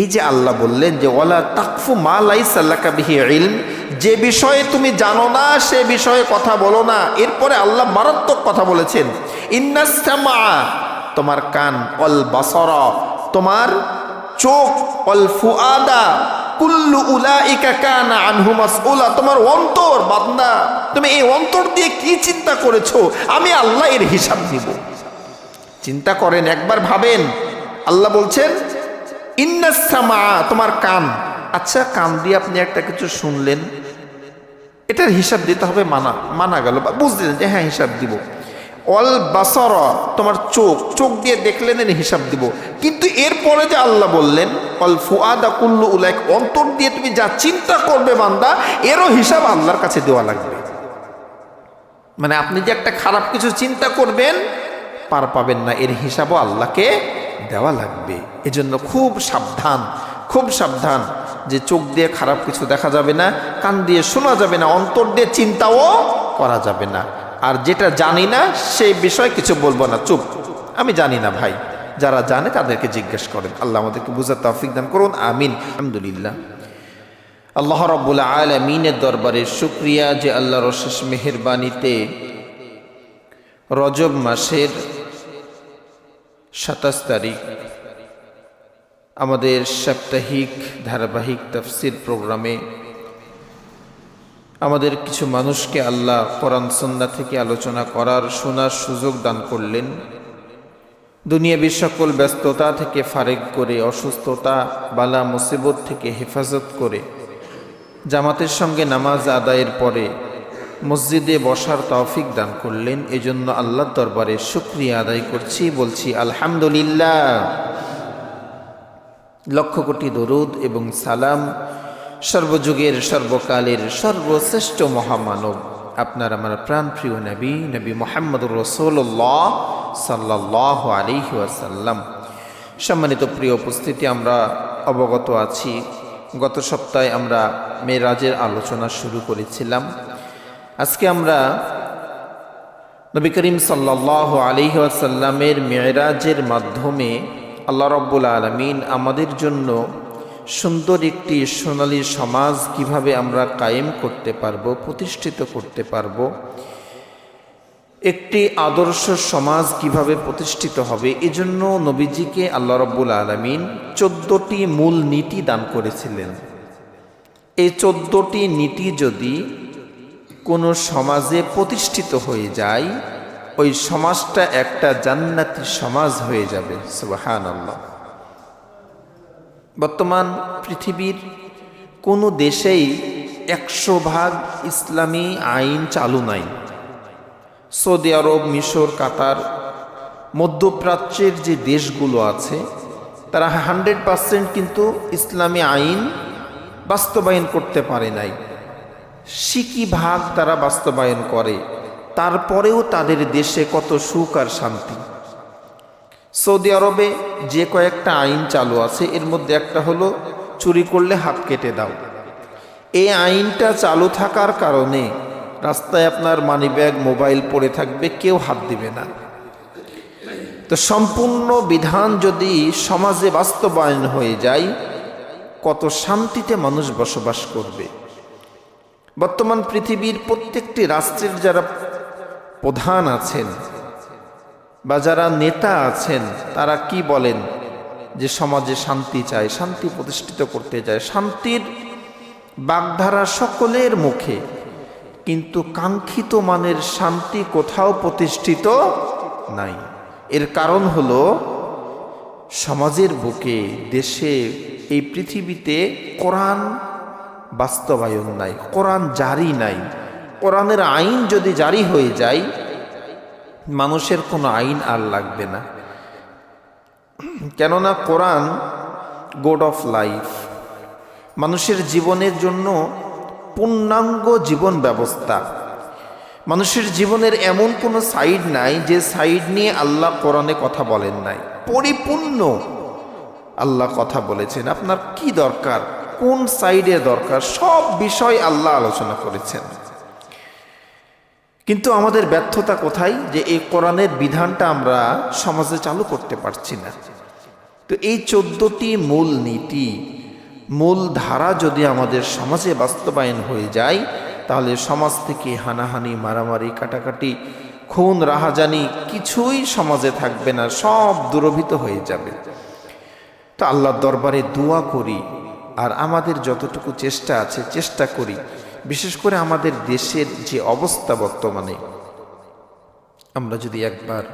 এই যে আল্লাহ বললেন যে ওয়ালা তাকফু মা লাইসা লাকা বিহি ইলম, যে বিষয়ে তুমি জানো না সে বিষয়ে কথা বলো না। এরপরে আল্লাহ মারাত্মক কথা বলেছেন, ইন্নাস সামা, তোমার কান, ওয়াল বাসারা, তোমার চোখ, ওয়াল ফুআদা কুল্লু উলাইকা কানা আনহু মাসউলা, তোমার অন্তর বান্দা, তুমি এই অন্তর দিয়ে কি চিন্তা করেছো, আমি আল্লাহ এর হিসাব দিব। চিন্তা করেন, একবার ভাবেন। আল্লাহ বলছেন ইন্নাস সামা, তোমার কান। আচ্ছা, কান দিয়ে আপনি একটা কিছু শুনলেন, এটার হিসাব দিতে হবে, মানা গেল, বা বুঝলেন যে হ্যাঁ হিসাব দিব। অল বাসর, তোমার চোখ, চোখ দিয়ে দেখলেন এর হিসাব দিব। কিন্তু এরপরে যে আল্লাহ বললেন অল ফুআদা কুল্লু উলাইক, অন্তর দিয়ে তুমি যা চিন্তা করবে বান্দা, এরও হিসাব আল্লাহর কাছে দেওয়া লাগবে। মানে আপনি যে একটা খারাপ কিছু চিন্তা করবেন, পার পাবেন না, এর হিসাবও আল্লাহকে দেওয়া লাগবে। এজন্য খুব সাবধান, খুব সাবধান, যে চোখ দিয়ে খারাপ কিছু দেখা যাবে না, কান দিয়ে শোনা যাবে না, অন্তর দিয়ে চিন্তাও করা যাবে না। আর যেটা জানি না সেই বিষয়ে কিছু বলবো না, চুপ, আমি জানি না ভাই, যারা জানে তাদেরকে জিজ্ঞেস করেন। আল্লাহ আমাদেরকে বুঝার তৌফিক দান করুন, আমিন। আলহামদুলিল্লাহ, আল্লাহ রাব্বুল আলামিনের দরবারে শুকরিয়া যে আল্লাহর অশেষ মেহেরবানিতে রজব মাসের 27 তারিখ আমাদের সাপ্তাহিক ধারাবাহিক তাফসির প্রোগ্রামে আমাদের কিছু মানুষকে আল্লাহ কোরআন সুন্নাহ থেকে আলোচনা করার, শোনার সুযোগ দান করলেন। দুনিয়াবী সকল ব্যস্ততা থেকে ফারেক করে, অসুস্থতা, বালা মুসিবত থেকে হেফাজত করে, জামাতের সঙ্গে নামাজ আদায়ের পরে মসজিদে বসার তৌফিক দান করলেন। এজন্য আল্লাহর দরবারে শুকরিয়া আদায় করছি, বলছি আলহামদুলিল্লাহ। লক্ষ কোটি দরুদ এবং সালাম সর্বযুগের সর্বকালের সর্বশ্রেষ্ঠ মহামানব আপনার আমার প্রাণপ্রিয় নবী, নবী মুহাম্মদুর রাসূলুল্লাহ সাল্লাল্লাহু আলাইহি ওয়াসাল্লাম। সম্মানিত প্রিয় উপস্থিতি, আমরা অবগত আছি গত সপ্তাহে আমরা মেরাজের আলোচনা শুরু করেছিলাম। আজকে আমরা নবী করিম সাল্লাল্লাহু আলাইহি ওয়াসাল্লামের মেরাজের মাধ্যমে আল্লাহ রাব্বুল আলামিন আমাদের জন্য সুন্দর একটি সোনালী সমাজ কিভাবে আমরা কায়েম করতে পারব, প্রতিষ্ঠিত করতে পারব, একটি আদর্শ সমাজ কিভাবে প্রতিষ্ঠিত হবে, এজন্য নবীজিকে আল্লাহ রাব্বুল আলামিন 14টি মূল নীতি দান করেছিলেন। এই 14টি নীতি যদি কোনো সমাজে প্রতিষ্ঠিত হয়ে যায়, ওই সমাজটা একটা জান্নাতি সমাজ হয়ে যাবে। সুবহানাল্লাহ। বর্তমান পৃথিবীর কোনো দেশেই 100% ইসলামী আইন চালু নাই। সৌদি আরব, মিশর, কাতার, মধ্যপ্রাচ্যের যে দেশগুলো আছে, তারা 100% কিন্তু ইসলামী আইন বাস্তবায়ন করতে পারে নাই। সিকি ভাগ তারা বাস্তবায়ন করে, তারপরেও তাদের দেশে কত সুখ আর শান্তি। সৌদি আরবে যে কয়েকটা আইন চালু আছে, এর মধ্যে একটা হলো চুরি করলে হাত কেটে দাও। এই আইনটা চালু থাকার কারণে রাস্তায় আপনার মানিব্যাগ, মোবাইল পড়ে থাকবে, কেউ হাত দিবে না। তো সম্পূর্ণ বিধান যদি সমাজে বাস্তবায়ন হয়ে যায়, কত শান্তিতে মানুষ বসবাস করবে। বর্তমান পৃথিবীর প্রত্যেকটি রাষ্ট্রের যারা প্রধান আছেন বা যারা নেতা আছেন, তারা কি বলেন যে সমাজে শান্তি চায়, শান্তি প্রতিষ্ঠিত করতে চায়, শান্তির বাগধারা সকলের মুখে, কিন্তু কাঙ্ক্ষিত মানের শান্তি কোথাও প্রতিষ্ঠিত নাই। এর কারণ হলো সমাজের বুকে, দেশে, এই পৃথিবীতে কোরআন বাস্তবায়ন নাই, কোরআন জারি নাই। কোরআনের আইন যদি জারি হয়ে যায়, মানুষের কোনো আইন আর লাগবে না। কেননা কোরআন গড অফ লাইফ, মানুষের জীবনের জন্য পূর্ণাঙ্গ জীবন ব্যবস্থা। মানুষের জীবনের এমন কোনো সাইড নাই যে সাইড নিয়ে আল্লাহ কোরআনে কথা বলেন নাই। পরিপূর্ণ আল্লাহ কথা বলেছেন। আপনার কি দরকার, কোন সাইডে দরকার, সব বিষয় আল্লাহ আলোচনা করেছেন। কিন্তু আমাদের ব্যর্থতা কোথায়, যে এই কোরআনের বিধানটা আমরা সমাজে চালু করতে পারছি না। তো এই 14টি মূল নীতি, মূল ধারা যদি আমাদের সমাজে বাস্তবায়ন হয়ে যায়, তাহলে সমাজ থেকে হানাহানি, মারামারি, কাটাকাটি, খুন, রাহাজানি কিছুই সমাজে থাকবে না, সব দূরভূত হয়ে যাবে। তো আল্লাহর দরবারে দোয়া করি, আর আমাদের যতটুকু চেষ্টা আছে চেষ্টা করি, বিশেষ করে আমাদের দেশের যে অবস্থা বর্তমানে, আমরা যদি একবার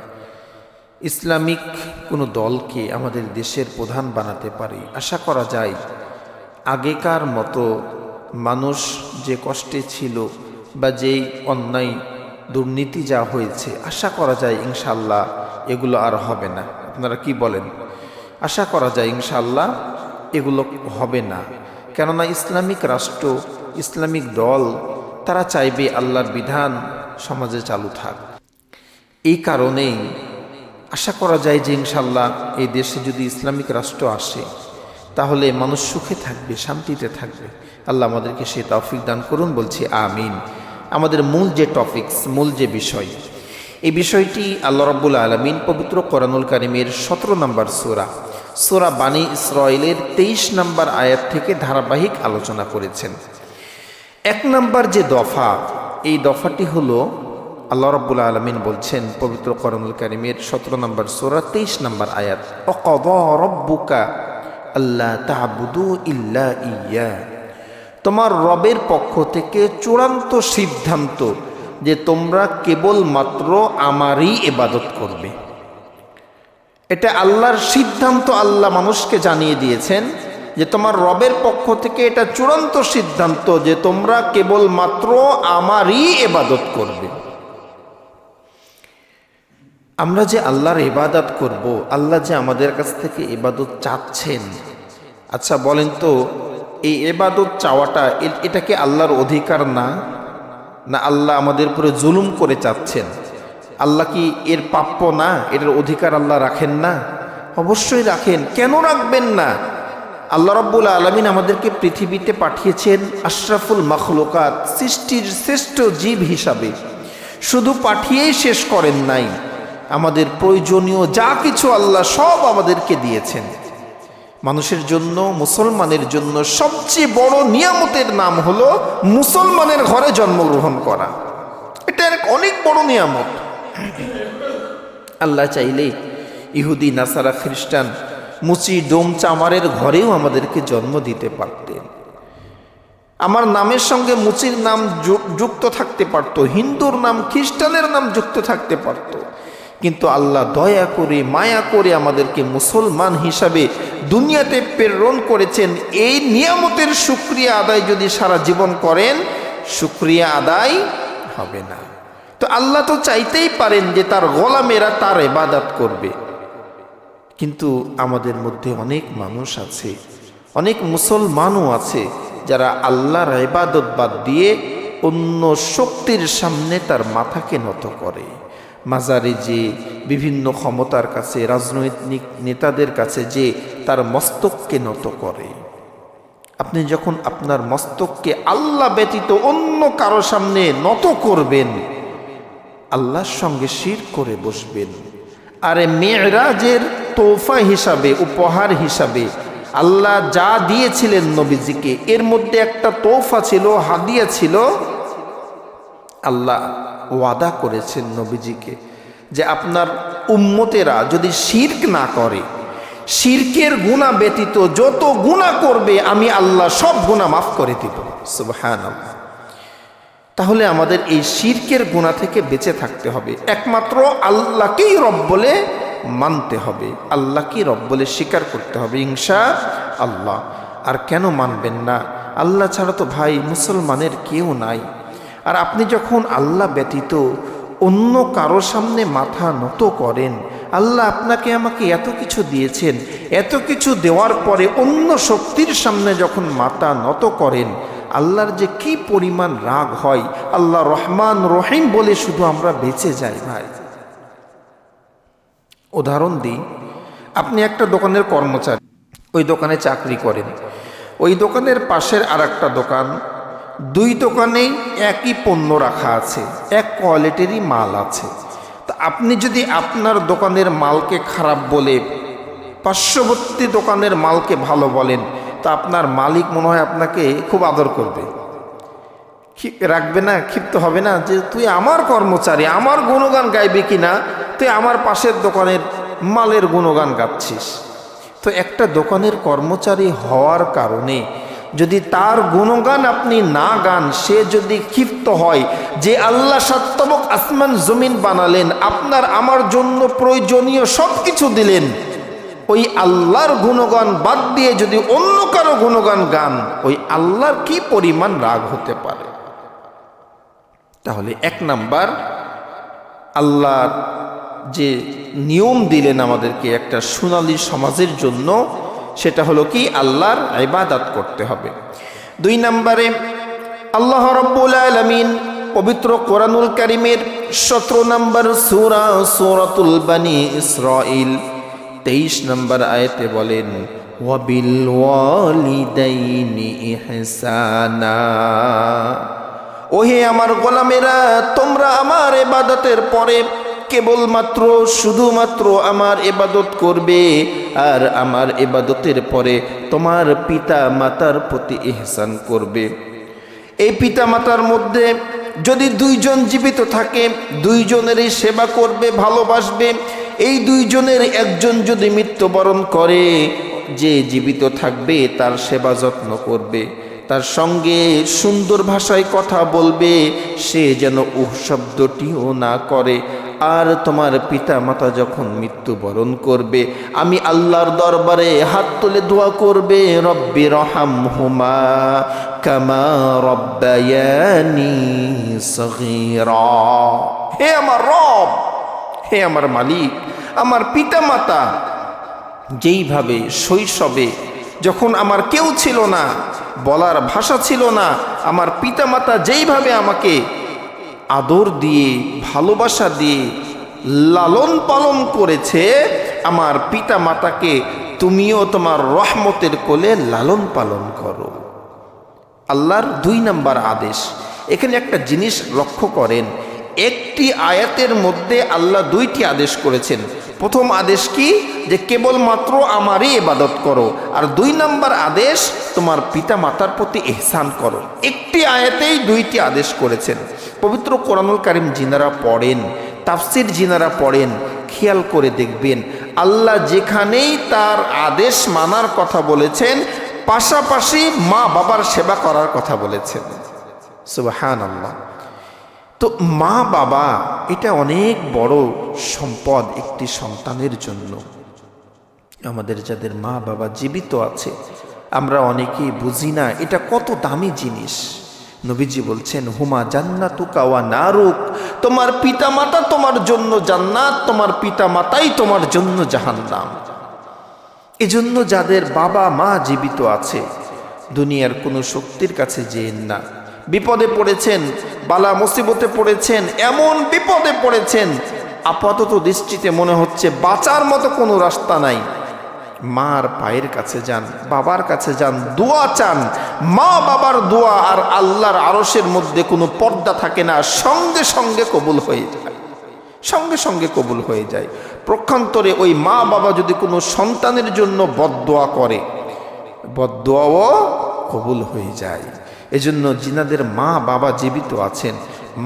ইসলামিক কোনো দলকে আমাদের দেশের প্রধান বানাতে পারি, আশা করা যায় আগেকার মতো মানুষ যে কষ্টে ছিল বা যেই অন্যায় দুর্নীতি যা হয়েছে, আশা করা যায় ইনশাআল্লাহ এগুলো আর হবে না। আপনারা কি বলেন? আশা করা যায় ইনশাআল্লাহ এগুলো হবে না। কেননা ইসলামিক রাষ্ট্র, ইসলামিক দল, তারা চাইবে আল্লাহর বিধান সমাজে চালু থাক। এই কারণেই আশা করা যায় যে ইনশাআল্লাহ এই দেশে যদি ইসলামিক রাষ্ট্র আসে, তাহলে মানুষ সুখে থাকবে, শান্তিতে থাকবে। আল্লাহ আমাদেরকে সে তৌফিক দান করুন, বলছি আমিন। আমাদের মূল যে টপিকস, মূল যে বিষয়, এই বিষয়টি আল্লাহ রাব্বুল আলামিন পবিত্র কোরআনুল কারীমের 17 নম্বর সূরা বানী ইসরাঈলের 23 নম্বর আয়াত থেকে ধারাবাহিক আলোচনা করেছেন। 1 নম্বর যে দফা, এই দফাটি হলো আল্লাহ রাব্বুল আলামিন বলছেন পবিত্র কোরআনুল কারীমের 17 নম্বর সূরা 23 নম্বর আয়াত, ওয়াকাযা রাব্বুকা আল্লা তা'বুদু ইল্লা ইয়্যা, তোমার রবের পক্ষ থেকে চূড়ান্ত সিদ্ধান্ত যে তোমরা কেবলমাত্র আমারই ইবাদত করবে। এটা আল্লাহর সিদ্ধান্ত, আল্লাহ মানুষকে জানিয়ে দিয়েছেন যে তোমার রবের পক্ষ থেকে এটা চূড়ান্ত সিদ্ধান্ত যে তোমরা কেবলমাত্র আমারই ইবাদত করবে। আমরা যে আল্লাহর ইবাদত করব, আল্লাহ যে আমাদের কাছ থেকে ইবাদত চাচ্ছেন, আচ্ছা বলেন তো, এই ইবাদত চাওয়াটা এটা কি আল্লাহর অধিকার না? না আল্লাহ আমাদের উপরে জুলুম করে চাচ্ছেন? আল্লাহ কি এর প্রাপ্য না? এটার অধিকার আল্লাহ রাখেন না? অবশ্যই রাখেন। কেন রাখবেন না? আল্লাহ রাব্বুল আলামিন আমাদেরকে পৃথিবীতে পাঠিয়েছেন আশরাফুল মাখলুকাত, সৃষ্টির শ্রেষ্ঠ জীব হিসাবে। শুধু পাঠিয়েই শেষ করেন নাই, আমাদের প্রয়োজনীয় যা কিছু আল্লাহ সব আমাদেরকে দিয়েছেন। মানুষের জন্য, মুসলমানের জন্য সবচেয়ে বড় নিয়ামতের নাম হলো মুসলমানের ঘরে জন্মগ্রহণ করা। এটা অনেক বড় নিয়ামত। আল্লাহ চাইলে ইহুদি, নাসারা, খ্রিস্টান, মুচি, ডোম, চামারের ঘরেও আমাদেরকে জন্ম দিতে পারতেন। আমার নামের সঙ্গে মুচির নাম যুক্ত থাকতে পারত, হিন্দুর নাম, খ্রিস্টানের নাম যুক্ত থাকতে পারত, কিন্তু আল্লাহ দয়া করে, মায়া করে আমাদেরকে মুসলমান হিসাবে দুনিয়াতে প্রেরণ করেছেন। এই নিয়ামতের শুকরিয়া আদায় যদি সারা জীবন করেন, শুকরিয়া আদায় হবে না। তো আল্লাহ তো চাইতেই পারেন যে তার গোলামেরা তার ইবাদত করবে, কিন্তু আমাদের মধ্যে অনেক মানুষ আছে, অনেক মুসলমানও আছে যারা আল্লাহর ইবাদত বাদ দিয়ে অন্য শক্তির সামনে তার মাথাকে নত করে। মাজারে যে, বিভিন্ন ক্ষমতার কাছে, রাজনৈতিক নেতাদের কাছে যে তার মস্তককে নত করে। আপনি যখন আপনার মস্তককে আল্লাহ ব্যতীত অন্য কারো সামনে নত করবেন, আল্লাহর সঙ্গে শিরক করে বসবেন। আরে মেরাজের তোহফা হিসাবে, উপহার হিসাবে আল্লাহ যা দিয়েছিলেন নবীজিকে, এর মধ্যে একটা তোহফা ছিল, হাদিয়া ছিল। আল্লাহ ওয়াদা করেছেন নবীজিকে যে আপনার উম্মতেরা যদি শিরক না করে, শিরকের গুনাহ ব্যতীত যত গুনাহ করবে আমি আল্লাহ সব গুনাহ মাফ করে দিব। সুবহানাল্লাহ। তাহলে আমাদের এই শিরকের গুনাহ থেকে বেঁচে থাকতে হবে, একমাত্র আল্লাহকেই রব বলে মানতে হবে, আল্লাহকেই রব বলে স্বীকার করতে হবে ইনশাআল্লাহ। আর কেন মানবেন না? আল্লাহ ছাড়া তো ভাই মুসলমানের কেউ নাই। আর আপনি যখন আল্লাহ ব্যতীত অন্য কারো সামনে মাথা নত করেন, আল্লাহ আপনাকে আমাকে এত কিছু দিয়েছেন, এত কিছু দেওয়ার পরে অন্য শক্তির সামনে যখন মাথা নত করেন, আল্লাহর যে কি পরিমাণ রাগ হয়। আল্লাহ রহমান রহিম বলে শুধু আমরা বেঁচে যাই ভাই। উদাহরণ দিই, আপনি একটা দোকানের কর্মচারী, ওই দোকানে চাকরি করেন, ওই দোকানের পাশের আর একটা দোকান, দুই দোকানেই একই পণ্য রাখা আছে, এক কোয়ালিটিরই মাল আছে। তা আপনি যদি আপনার দোকানের মালকে খারাপ বলে পার্শ্ববর্তী দোকানের মালকে ভালো বলেন, তা আপনার মালিক মনে হয় আপনাকে খুব আদর করবে, রাখবে না, ক্ষিপ্ত হবে না যে তুই আমার কর্মচারী, আমার গুণগান গাইবে কিনা, তুই আমার পাশের দোকানের মালের গুণগান গাচ্ছিস। তো একটা দোকানের কর্মচারী হওয়ার কারণে যদি তার গুণগান আপনি না গান, সে যদি ক্ষিপ্ত হয় যে আল্লাহ সাতবক আসমান জমিন বানালেন, আপনার আমার জন্য প্রয়োজনীয় সব কিছু দিলেন, ওই আল্লাহর গুণগান বাদ দিয়ে যদি অন্য কারো গুণগান গান, ওই আল্লাহর কি পরিমাণ রাগ হতে পারে। তাহলে এক নাম্বার, আল্লাহর যে নিয়ম দিলেন আমাদেরকে একটা সোনালী সমাজের জন্য, সেটা হলো কি আল্লাহর ইবাদত করতে হবে। 2 নম্বরে, আল্লাহ রাব্বুল আলামিন পবিত্র কোরআনুল কারীমের 17 নম্বর সূরা সূরাতুল বনী ইসরাঈল 23 নম্বর আয়াতে বলেন, ওয়াবিল ওয়ালিদাইনি ইহসানা। ওহে আমার গোলামেরা, তোমরা আমার ইবাদতের পরে কেবলমাত্র শুধুমাত্র আমার ইবাদত করবে, আর আমার ইবাদতের পরে তোমার পিতা মাতার প্রতি ইহসান করবে। এই পিতা মাতার মধ্যে যদি 2 জন জীবিত থাকে, 2 জনেরই সেবা করবে, ভালোবাসবে। এই 2 জনের একজন যদি মৃত্যুবরণ করে, যে জীবিত থাকবে তার সেবা যত্ন করবে, তার সঙ্গে সুন্দর ভাষায় কথা বলবে, সে যেন শব্দটিও না করে। আর তোমার পিতা মাতা যখন মৃত্যুবরণ করবে, আমি আল্লাহর দরবারে হাত তুলে দোয়া করবে, রব্বি রহামহুমা কামা রব্বায়ানি সগীরা। হে আমার রব, হে আমার মালিক, আমার পিতা মাতা যেইভাবে শৈশবে যখন আমার কেউ ছিল না, বলার ভাষা ছিল না, আমার পিতা মাতা যেইভাবে আমাকে আদর দিয়ে ভালোবাসা দিয়ে লালন পালন করেছে, আমার পিতা মাতাকে তুমিও তোমার রহমতের কোলে লালন পালন করো। আল্লাহর 2 নম্বর আদেশ। এখানে একটা জিনিস লক্ষ্য করেন, একটি আয়াতের মধ্যে আল্লাহ 2টি আদেশ করেছেন। প্রথম আদেশ কি, যে কেবলমাত্র আমারই ইবাদত করো, আর 2 নম্বর আদেশ তোমার পিতা মাতার প্রতি ইহসান করো। একটি আয়াতেই 2টি আদেশ করেছেন। পবিত্র কোরআনুল কারীম যিনারা পড়েন, তাফসির যিনারা পড়েন, খেয়াল করে দেখবেন আল্লাহ যেখানেই তার আদেশ মানার কথা বলেছেন, পাশাপাশি মা বাবার সেবা করার কথা বলেছেন। সুবহানাল্লাহ। তো মা বাবা এটা অনেক বড় সম্পদ একটি সন্তানের জন্য। আমাদের যাদের মা বাবা জীবিত আছে, আমরা অনেকেই বুঝি না এটা কত দামি জিনিস। নবীজি বলছেন, হুমা জান্নাতুকা ওয়া নারুক, তোমার পিতা মাতা তোমার জন্য জান্নাত, তোমার পিতা মাতাই তোমার জন্য জাহান্নাম। এজন্য যাদের বাবা মা জীবিত আছে, দুনিয়ার কোনো শক্তির কাছে যেয়েন না। বিপদে পড়েছেন, বালা মুসিবতে পড়েছেন, এমন বিপদে পড়েছেন আপাতত দৃষ্টিতে মনে হচ্ছে বাঁচার মতো কোনো রাস্তা নাই, মার পায়ের কাছে যান, বাবার কাছে যান, দোয়া চান। মা বাবার দোয়া আর আল্লাহর আরশের মধ্যে কোনো পর্দা থাকে না, সঙ্গে সঙ্গে কবুল হয়ে যায়, সঙ্গে সঙ্গে কবুল হয়ে যায়। পক্ষান্তরে ওই মা বাবা যদি কোনো সন্তানের জন্য বদদোয়া করে, বদদোয়াও কবুল হয়ে যায়। এজন্য যিনাদের মা বাবা জীবিত আছেন,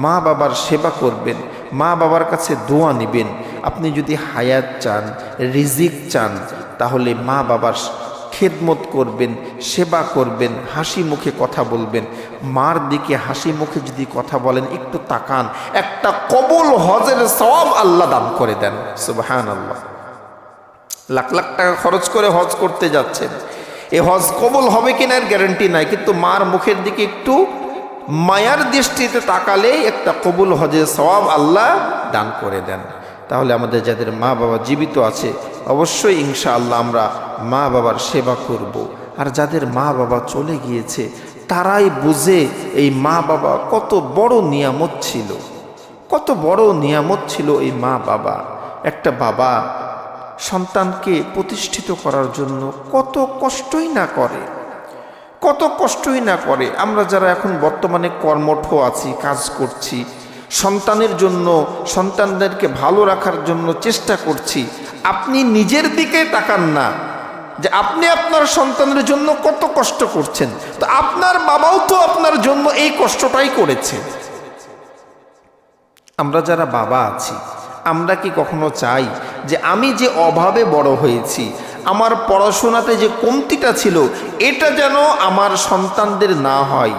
মা বাবার সেবা করবেন, মা বাবার কাছে দোয়া নেবেন। আপনি যদি হায়াত চান, রিজিক চান, তাহলে মা বাবার খেদমত করবেন, সেবা করবেন, হাসি মুখে কথা বলবেন। মার দিকে হাসি মুখে যদি কথা বলেন, একটু তাকান, একটা কবুল হজের সওয়াব আল্লাহ দান করে দেন। সুবহানাল্লাহ। লাখ লাখ টাকা খরচ করে হজ করতে যাচ্ছেন, এই হজ কবুল হবে কিনা এর গ্যারান্টি নাই, কিন্তু মার মুখের দিকে একটু মায়ার দৃষ্টিতে তাকালে একটা কবুল হজের সওয়াব আল্লাহ দান করে দেন। তাহলে আমাদের যাদের মা বাবা জীবিত আছে, অবশ্যই ইনশাআল্লাহ আমরা মা বাবার সেবা করব। আর যাদের মা বাবা চলে গিয়েছে, তারাই বুঝে এই মা বাবা কত বড় নিয়ামত ছিল, কত বড় নিয়ামত ছিল এই মা বাবা। একটা বাবা সন্তানকে প্রতিষ্ঠিত করার জন্য কত কষ্টই না করে, কত কষ্টই না করে। আমরা যারা এখন বর্তমানে কর্মঠ আছি, কাজ করছি, সন্তানের জন্য, সন্তানদেরকে ভালো রাখার জন্য চেষ্টা করছি, আপনি নিজের দিকে তাকান না যে আপনি আপনার সন্তানের জন্য কত কষ্ট করছেন। তো আপনার বাবাও তো আপনার জন্য এই কষ্টটাই করেছে। আমরা যারা বাবা আছি, আমরা কি কখনো চাই যে আমি যে অভাবে বড় হয়েছি, আমার পড়াশোনাতে যে কমতিটা ছিল, এটা যেন আমার সন্তানদের না হয়?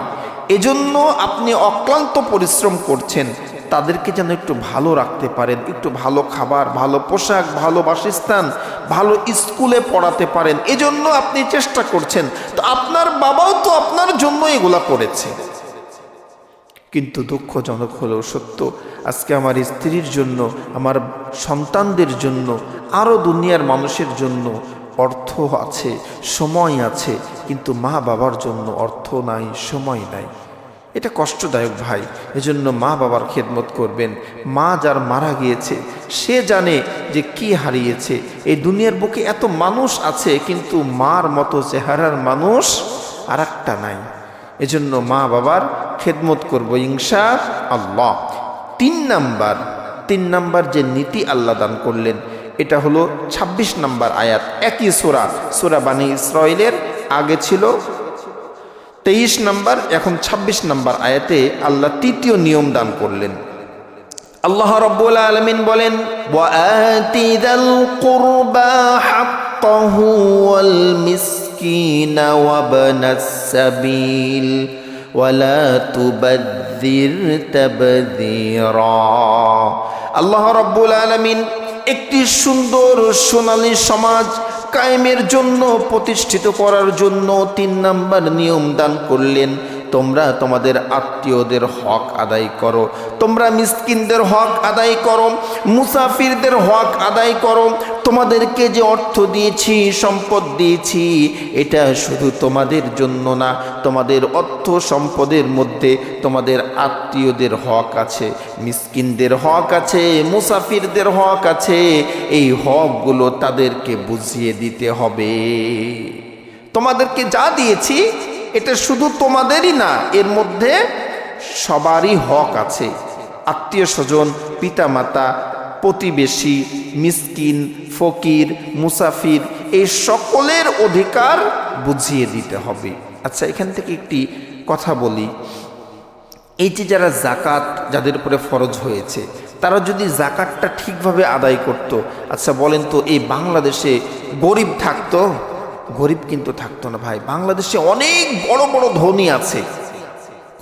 এজন্য আপনি অক্লান্ত পরিশ্রম করছেন, তাদেরকে যেন একটু ভালো রাখতে পারেন, একটু ভালো খাবার, ভালো পোশাক, ভালো বাসস্থান, ভালো স্কুলে পড়াতে পারেন, এজন্য আপনি চেষ্টা করছেন। তো আপনার বাবাও তো আপনার জন্য এগুলা করেছে। কিন্তু দুঃখজনক হলেও সত্য, আজকে আমার স্ত্রীর জন্য, আমার সন্তানদের জন্য, আরও দুনিয়ার মানুষের জন্য অর্থ আছে, সময় আছে, কিন্তু মা বাবার জন্য অর্থ নাই, সময় নাই। এটা কষ্টদায়ক ভাই। এজন্য মা বাবার খেদমত করবেন। মা যার মারা গিয়েছে সে জানে যে কি হারিয়েছে। এই দুনিয়ার বুকে এত মানুষ আছে, কিন্তু মার মতো চেহারার মানুষ আর একটা নাই। এজন্য মা বাবার খেদমত করব ইনশাআল্লাহ। তিন নাম্বার যে নীতি আল্লাহ দান করলেন, এটা হলো ২৬ নম্বর আয়াত, একই সূরা বানী ইসরাঈলের। আগে ছিল ২৩ নম্বর, এখন ২৬ নম্বর আয়াতে আল্লাহ তৃতীয় নিয়ম দান করলেন। আল্লাহ রাব্বুল আলামিন বলেন, ওয়াআতি যাল কুরবা হাক্কাহু ওয়াল মিসকিনা ওয়াবনাস সাবিল ওয়ালা তুবাযযির তাবযীরা। আল্লাহ রাব্বুল আলামিন একটি সুন্দর সোনালী সমাজ কায়েমের জন্য, প্রতিষ্ঠিত করার জন্য ৩ নাম্বার নিয়ম দান করলেন। তোমরা তোমাদের আত্মীয়দের হক আদায় করো, তোমরা মিসকিনদের হক আদায় করো, মুসাফিরদের হক আদায় করো। তোমাদেরকে যে অর্থ দিয়েছি, সম্পদ দিয়েছি, এটা শুধু তোমাদের জন্য না, তোমাদের অর্থ সম্পদের মধ্যে তোমাদের আত্মীয়দের হক আছে, মিসকিনদের হক আছে, মুসাফিরদের হক আছে। এই হকগুলো তাদেরকে বুঝিয়ে দিতে হবে। তোমাদেরকে যা দিয়েছি এটা শুধু তোমাদেরই না, এর মধ্যে সবারই হক আছে। আত্মীয় স্বজন, পিতামাতা, প্রতিবেশী, মিসকিন, ফকির, মুসাফির, এই সকলের অধিকার বুঝিয়ে দিতে হবে। আচ্ছা, এখান থেকে একটি কথা বলি। এই যে যারা জাকাত যাদের উপরে ফরজ হয়েছে, তারা যদি জাকাতটা ঠিকভাবে আদায় করত, আচ্ছা বলেন তো এই বাংলাদেশে গরিব থাকতো? গরিব কিন্তু থাকতো না ভাই। বাংলাদেশে অনেক বড় বড় ধনী আছে,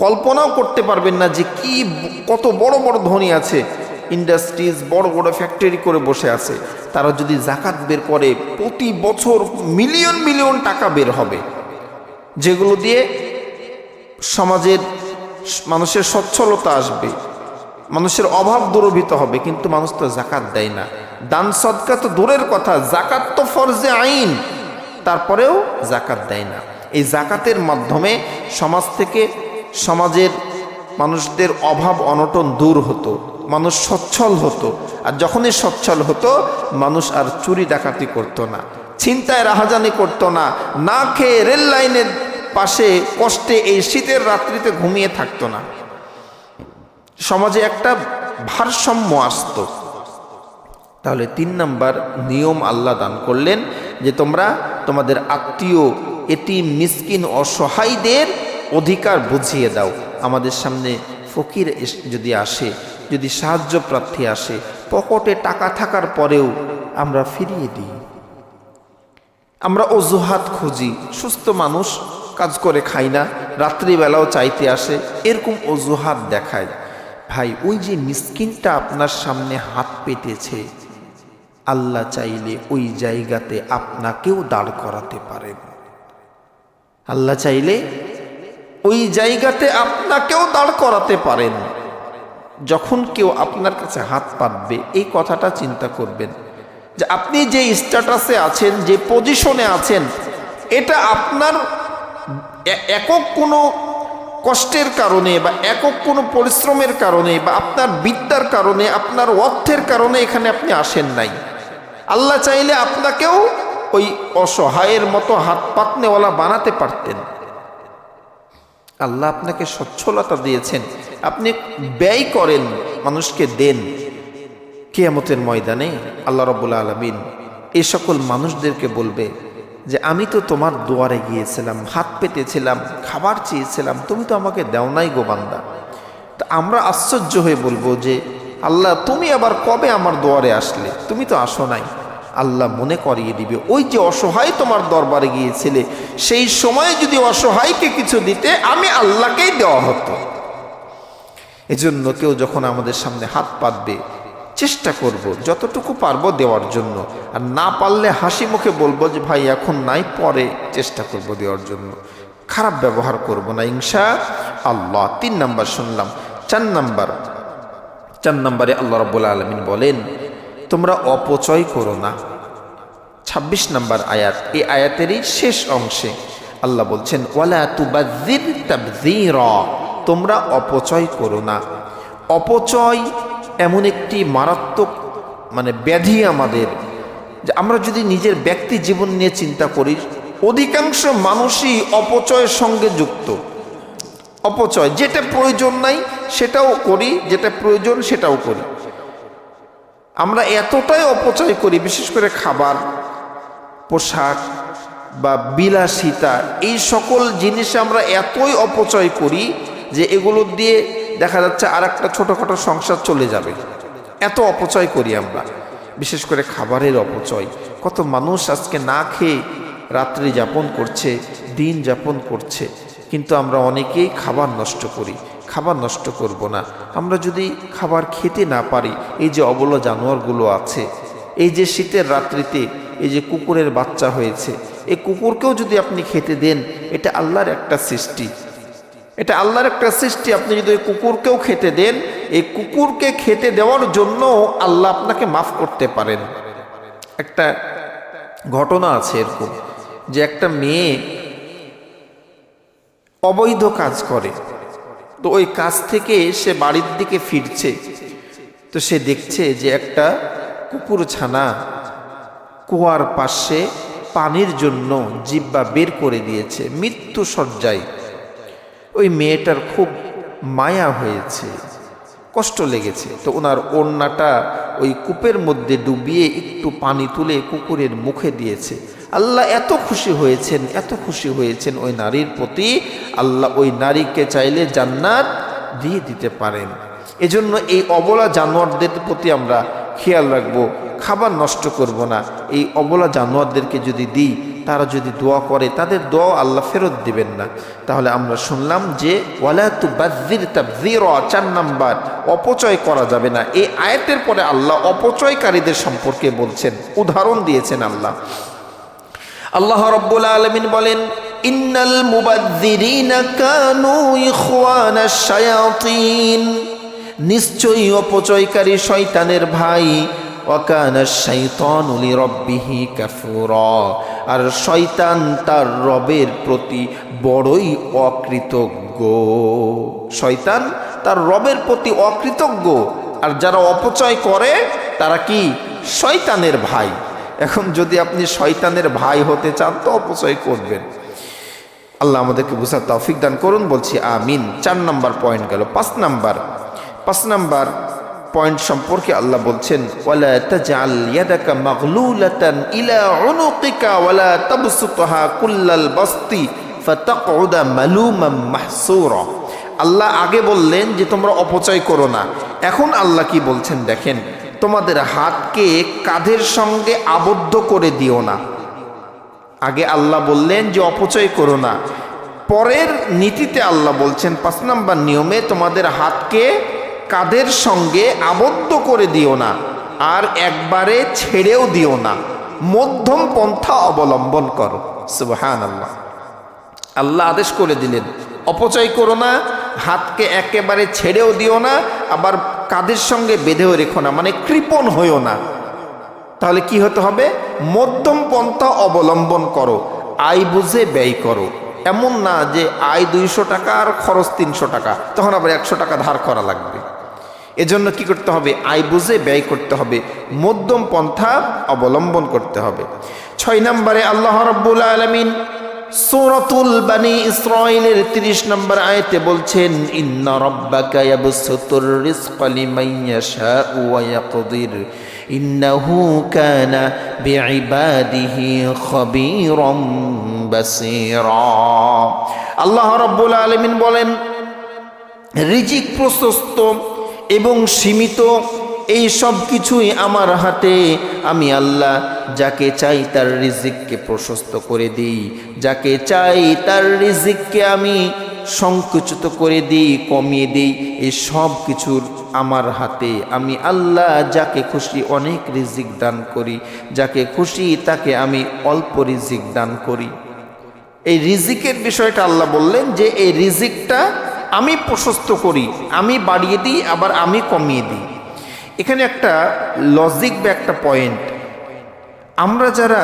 কল্পনাও করতে পারবেন না যে কি কত বড় বড় ধনী আছে, ইন্ডাস্ট্রিজ, বড় বড় ফ্যাক্টরি করে বসে আছে। তারা যদি জাকাত বের করে, প্রতি বছর মিলিয়ন মিলিয়ন টাকা বের হবে, যেগুলো দিয়ে সমাজের মানুষের সচ্ছলতা আসবে, মানুষের অভাব দূরীভূত হবে। কিন্তু মানুষ তো জাকাত দেয় না। দান সদকা তো দূরের কথা, জাকাত তো ফরজে আইন, তারপরেও জাকাত দেয় না। এই জাকাতের মাধ্যমে সমাজ থেকে, সমাজের মানুষদের অভাব অনটন দূর হতো, মানুষ সচ্ছল হতো। আর যখনই সচ্ছল হতো, মানুষ আর চুরি ডাকাতি করতো না, ছিনতাই রাহাজানি করতো না, না খেয়ে রেল লাইনের পাশে কষ্টে এই শীতের রাত্রিতে ঘুমিয়ে থাকতো না। সমাজে একটা ভারসাম্য আসতো। তাহলে ৩ নাম্বার নিয়ম আল্লাহ দান করলেন যে তোমরা তোমাদের আত্মীয়, এতিম, মিসকিন, অসহায়দের অধিকার বুঝিয়ে দাও। আমাদের সামনে ফকির যদি আসে, যদি সাহায্য প্রার্থী আসে, পকেটে টাকা থাকার পরেও আমরা ফিরিয়ে দিই। আমরা অজুহাত খুঁজি, সুস্থ মানুষ, কাজ করে খাই না, রাত্রিবেলাও চাইতে আসে, এরকম অজুহাত দেখায়। ভাই, ওই যে মিসকিনটা আপনার সামনে হাত পেতেছে, আল্লাহ চাইলে ওই জায়গাতে আপনাকেও দাঁড় করাতে পারেন। আল্লাহ চাইলে ওই জায়গাতে আপনাকেও দাঁড় করাতে পারেন। যখন কেউ আপনার কাছে হাত পাতবে, এই কথাটা চিন্তা করবেন যে আপনি যে স্ট্যাটাসে আছেন, যে পজিশনে আছেন, এটা আপনার একক কোনো কষ্টের কারণে বা একক কোনো পরিশ্রমের কারণে বা আপনার বিদ্যার কারণে, আপনার অর্থের কারণে এখানে আপনি আসেন নাই। আল্লাহ চাইলে আপনাকেও ওই অসহায়ের মতো হাত পাতনেওয়ালা বানাতে পারতেন। আল্লাহ আপনাকে সচ্ছলতা দিয়েছেন, আপনি ব্যয় করেন, মানুষকে দেন। কিয়ামতের ময়দানে আল্লাহ রাব্বুল আলামিন এই সকল মানুষদেরকে বলবে যে আমি তো তোমার দুয়ারে গিয়েছিলাম, হাত পেতেছিলাম, খাবার চেয়েছিলাম, তুমি তো আমাকে দাও নাই গো বান্দা। তা আমরা আশ্চর্য হয়ে বলবো যে আল্লাহ তুমি আবার কবে আমার দুয়ারে আসলে, তুমি তো আসো নাই। আল্লাহ মনে করিয়ে দিবে ওই যে অসহায় তোমার দরবারে গিয়েছিলে, সেই সময় যদি অসহায়কে কিছু দিতে আমি আল্লাহকেই দেওয়া হতো। এজন্য কেউ যখন আমাদের সামনে হাত পাতবে চেষ্টা করব যতটুকু পারবো দেওয়ার জন্য, আর না পারলে হাসি মুখে বলবো যে ভাই এখন নাই, পরে চেষ্টা করব দেওয়ার জন্য। খারাপ ব্যবহার করব না ইনশাআল্লাহ। 3 নাম্বার শুনলাম। 4 নম্বরে আল্লাহ রাব্বুল আলামিন বলেন তোমরা অপচয় করো না। 26 নম্বর আয়াত, এই আয়াতেরই শেষ অংশে আল্লাহ বলছেন ওয়ালা তুবাযযির তাবযীরা, তোমরা অপচয় করো না। অপচয় এমন একটি মারাত্মক ব্যাধি আমাদের, যে আমরা যদি নিজের ব্যক্তি জীবন নিয়ে চিন্তা করি, অধিকাংশ মানুষই অপচয়ের সঙ্গে যুক্ত। অপচয়, যেটা প্রয়োজন নাই সেটাও করি, যেটা প্রয়োজন সেটাও করি। আমরা এতটাই অপচয় করি, বিশেষ করে খাবার, পোশাক বা বিলাসিতা, এই সকল জিনিসে আমরা এতই অপচয় করি যে এগুলো দিয়ে দেখা যাচ্ছে আর একটা ছোটোখাটো সংসার চলে যাবে। এত অপচয় করি আমরা, বিশেষ করে খাবারের অপচয়। কত মানুষ আজকে না খেয়ে রাত্রি যাপন করছে, দিন যাপন করছে, কিন্তু আমরা অনেকেই খাবার নষ্ট করি। খাবার নষ্ট করব না। আমরা যদি খাবার খেতে না পারি, এই যে অবলা জানোয়ারগুলো আছে, এই যে শীতের রাত্রিতে এই যে কুকুরের বাচ্চা হয়েছে, এই কুকুরকেও যদি আপনি খেতে দেন, এটা আল্লাহর একটা সৃষ্টি, এটা আল্লাহর একটা সৃষ্টি। আপনি যদি ওই কুকুরকেও খেতে দেন, এই কুকুরকে খেতে দেওয়ার জন্য আল্লাহ আপনাকে মাফ করতে পারেন। একটা ঘটনা আছে এরকম, যে একটা মেয়ে অবৈধ কাজ করে, তো ওই কাজ থেকে সে বাড়ির দিকে ফিরছে, তো সে দেখছে যে একটা কুকুর ছানা কুয়ার পাশে পানির জন্য জিহ্বা বের করে দিয়েছে, মৃত্যু শয্যায়। ওই মেয়েটার খুব মায়া হয়েছে, কষ্ট লেগেছে, তো ওনার ওড়নাটা ওই কূপের মধ্যে ডুবিয়ে একটু পানি তুলে কুকুরের মুখে দিয়েছে। আল্লাহ এত খুশি হয়েছেন, এত খুশি হয়েছেন ওই নারীর প্রতি, আল্লাহ ওই নারীকে চাইলে জান্নাত দিয়ে দিতে পারেন। এজন্য এই অবলা জানোয়ারদের প্রতি আমরা খেয়াল রাখবো, খাবার নষ্ট করব না। এই অবলা জানোয়ারদেরকে যদি দিই, তারা যদি দোয়া করে, তাদের দোয়া আল্লাহ ফেরত দিবেন না। তাহলে আমরা শুনলাম যে ওয়ালা তুবাযযির তাবযীরা, 4 নাম্বার, অপচয় করা যাবে না। এই আয়াতের পরে আল্লাহ অপচয়কারীদের সম্পর্কে বলছেন, উদাহরণ দিয়েছেন আল্লাহ। আল্লাহ রাব্বুল আলামিন বলেন ইন্নাল মুবাযযিরিনা কানু ইখওয়ানাশ শায়াতিন, নিশ্চয়ই অপচয়কারী শয়তানের ভাই। ওয়াকানাশ শাইতানু লিরাব্বিহি কাফুরা, আর শয়তান তার রবের প্রতি বড়ই অকৃতজ্ঞ। শয়তান তার রবের প্রতি অকৃতজ্ঞ, আর যারা অপচয় করে তারা কি? শয়তানের ভাই। এখন যদি আপনি শয়তানের ভাই হতে চান তো অপচয় করবেন। আল্লাহ আমাদেরকে বুঝার তৌফিক দান করুন, বলছি আমিন। 4 নম্বর পয়েন্ট গেল। 5 নাম্বার পয়েন্ট সম্পর্কে আল্লাহ বলছেন ওয়ালা তাজআল ইয়াদাকা মাগলুলাতান ইলা উনুকিকা ওয়ালা তাবসুতহা কুল্লাল বাসতি ফাতাকউদা মালুমান মাহসুরা। আল্লাহ আগে বললেন যে তোমরা অপচয় করো না, এখন আল্লাহ কি বলছেন দেখেন, তোমাদের হাতকে কাঁধের সঙ্গে আবদ্ধ করে দিও না। আগে আল্লাহ বললেন যে অপচয় করো না, পরের নীতিতে আল্লাহ বলছেন 5 নম্বর নিয়মে তোমাদের হাতকে কাঁধের সঙ্গে আবদ্ধ করে দিও না, আর একবারে ছেড়েও দিও না, মধ্যম পন্থা অবলম্বন করো। সুবহানাল্লাহ। আল্লাহ আদেশ করে দিলেন অপচয় করো না, হাতকে একেবারে ছেড়েও দিও না, আবার কাঁধের সঙ্গে বেঁধেও রেখো না, কৃপণ হইও না। তাহলে কি হতে হবে? মধ্যম পন্থা অবলম্বন করো, আয় বুঝে ব্যয় করো। এমন না যে আয় 200 টাকা আর খরচ 300 টাকা, তখন আবার 100 টাকা ধার করা লাগবে। এজন্য কি করতে হবে? আয় বুঝে ব্যয় করতে হবে, মধ্যম পন্থা অবলম্বন করতে হবে। 6 নম্বরে আল্লাহ রাব্বুল আলামিন সূরাতুল বানি ইসরাঈলের 30 নম্বর আয়াতে বলছেন, ইন্না রাব্বাকা ইয়াবসুতুর রিজকা লিমান ইয়াশাউ ওয়া ইয়াকদির ইন্নাহু কানা বিইবাদিহি খাবীরাম বাসীরা। আল্লাহ রাব্বুল আলামিন বলেন, রিজিক প্রশস্ত এবং সীমিত এই সব কিছুই আমার হাতে। আমি আল্লাহ যাকে চাই তার রিজিককে প্রশস্ত করে দিই, যাকে চাই তার রিজিককে আমি সংকুচিত করে দিই, কমিয়ে দিই। এই সব কিছুর আমার হাতে। আমি আল্লাহ যাকে খুশি অনেক রিজিক দান করি, যাকে খুশি তাকে আমি অল্প রিজিক দান করি। এই রিজিকের বিষয়টা আল্লাহ বললেন যে এই রিজিকটা আমি প্রশস্ত করি, আমি বাড়িয়ে দিই, আবার আমি কমিয়ে দিই। এখানে একটা লজিক বা একটা পয়েন্ট, আমরা যারা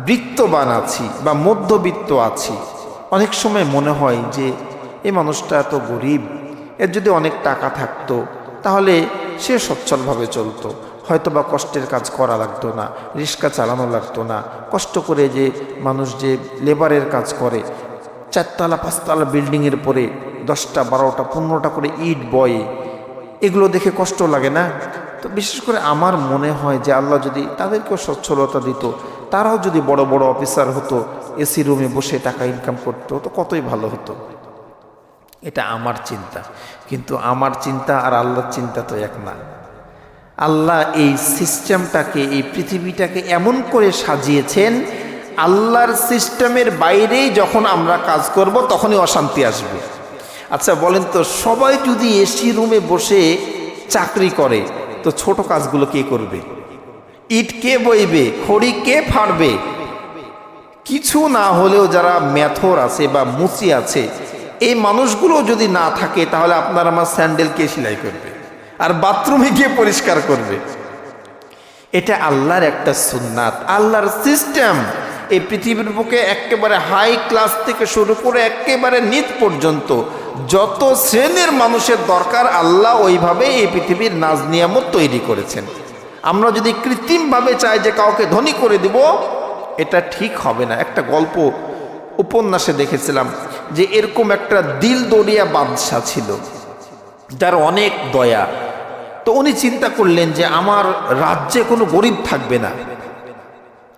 বৃত্তবান আছি বা মধ্যবিত্ত আছি, অনেক সময় মনে হয় যে এই মানুষটা এত গরিব, এর যদি অনেক টাকা থাকতো তাহলে সে সচ্ছলভাবে চলতো, হয়তো বা কষ্টের কাজ করা লাগতো না, রিক্সা চালানো লাগতো না, কষ্ট করে যে মানুষ যে লেবারের কাজ করে, 4তলা 5তলা বিল্ডিংয়ের পরে 10টা 12টা 15টা করে ইট বয়ে, এগুলো দেখে কষ্ট লাগে না? তো বিশেষ করে আমার মনে হয় যে আল্লাহ যদি তাদেরকেও সচ্ছলতা দিত, তারাও যদি বড় বড় অফিসার হতো, এসি রুমে বসে টাকা ইনকাম করতো, তো কতই ভালো হতো। এটা আমার চিন্তা, কিন্তু আমার চিন্তা আর আল্লাহর চিন্তা তো এক না। আল্লাহ এই সিস্টেমটাকে, এই পৃথিবীটাকে এমন করে সাজিয়েছেন, আল্লাহর সিস্টেমের বাইরেই যখন আমরা কাজ করব তখনই অশান্তি আসবে। আচ্ছা বলেন তো, সবাই যদি এসি রুমে বসে চাকরি করে তো ছোট কাজগুলো কে করবে? ইট কে বইবে? খড়ি কে ফাড়বে? কিছু না হলেও যারা মেথর আছে বা মুচি আছে, এই মানুষগুলো যদি না থাকে তাহলে আপনার আমার স্যান্ডেল কে সেলাই করবে আর বাথরুমে গিয়ে পরিষ্কার করবে? এটা আল্লাহর একটা সুন্নাত, আল্লাহর সিস্টেম। এই পৃথিবীর বুকে একেবারে হাই ক্লাস থেকে শুরু করে একেবারে নিচ পর্যন্ত যত শ্রেণীর মানুষের দরকার, আল্লাহ ওইভাবে এই পৃথিবীর নাজ নিয়ামত তৈরি করেছেন। আমরা যদি কৃত্রিমভাবে চাই যে কাউকে ধনী করে দিব, এটা ঠিক হবে না। একটা গল্প উপন্যাসে দেখেছিলাম যে এরকম একটা দিল দরিয়া বাদশা ছিল, যার অনেক দয়া। তো উনি চিন্তা করলেন যে আমার রাজ্যে কোনো গরিব থাকবে না।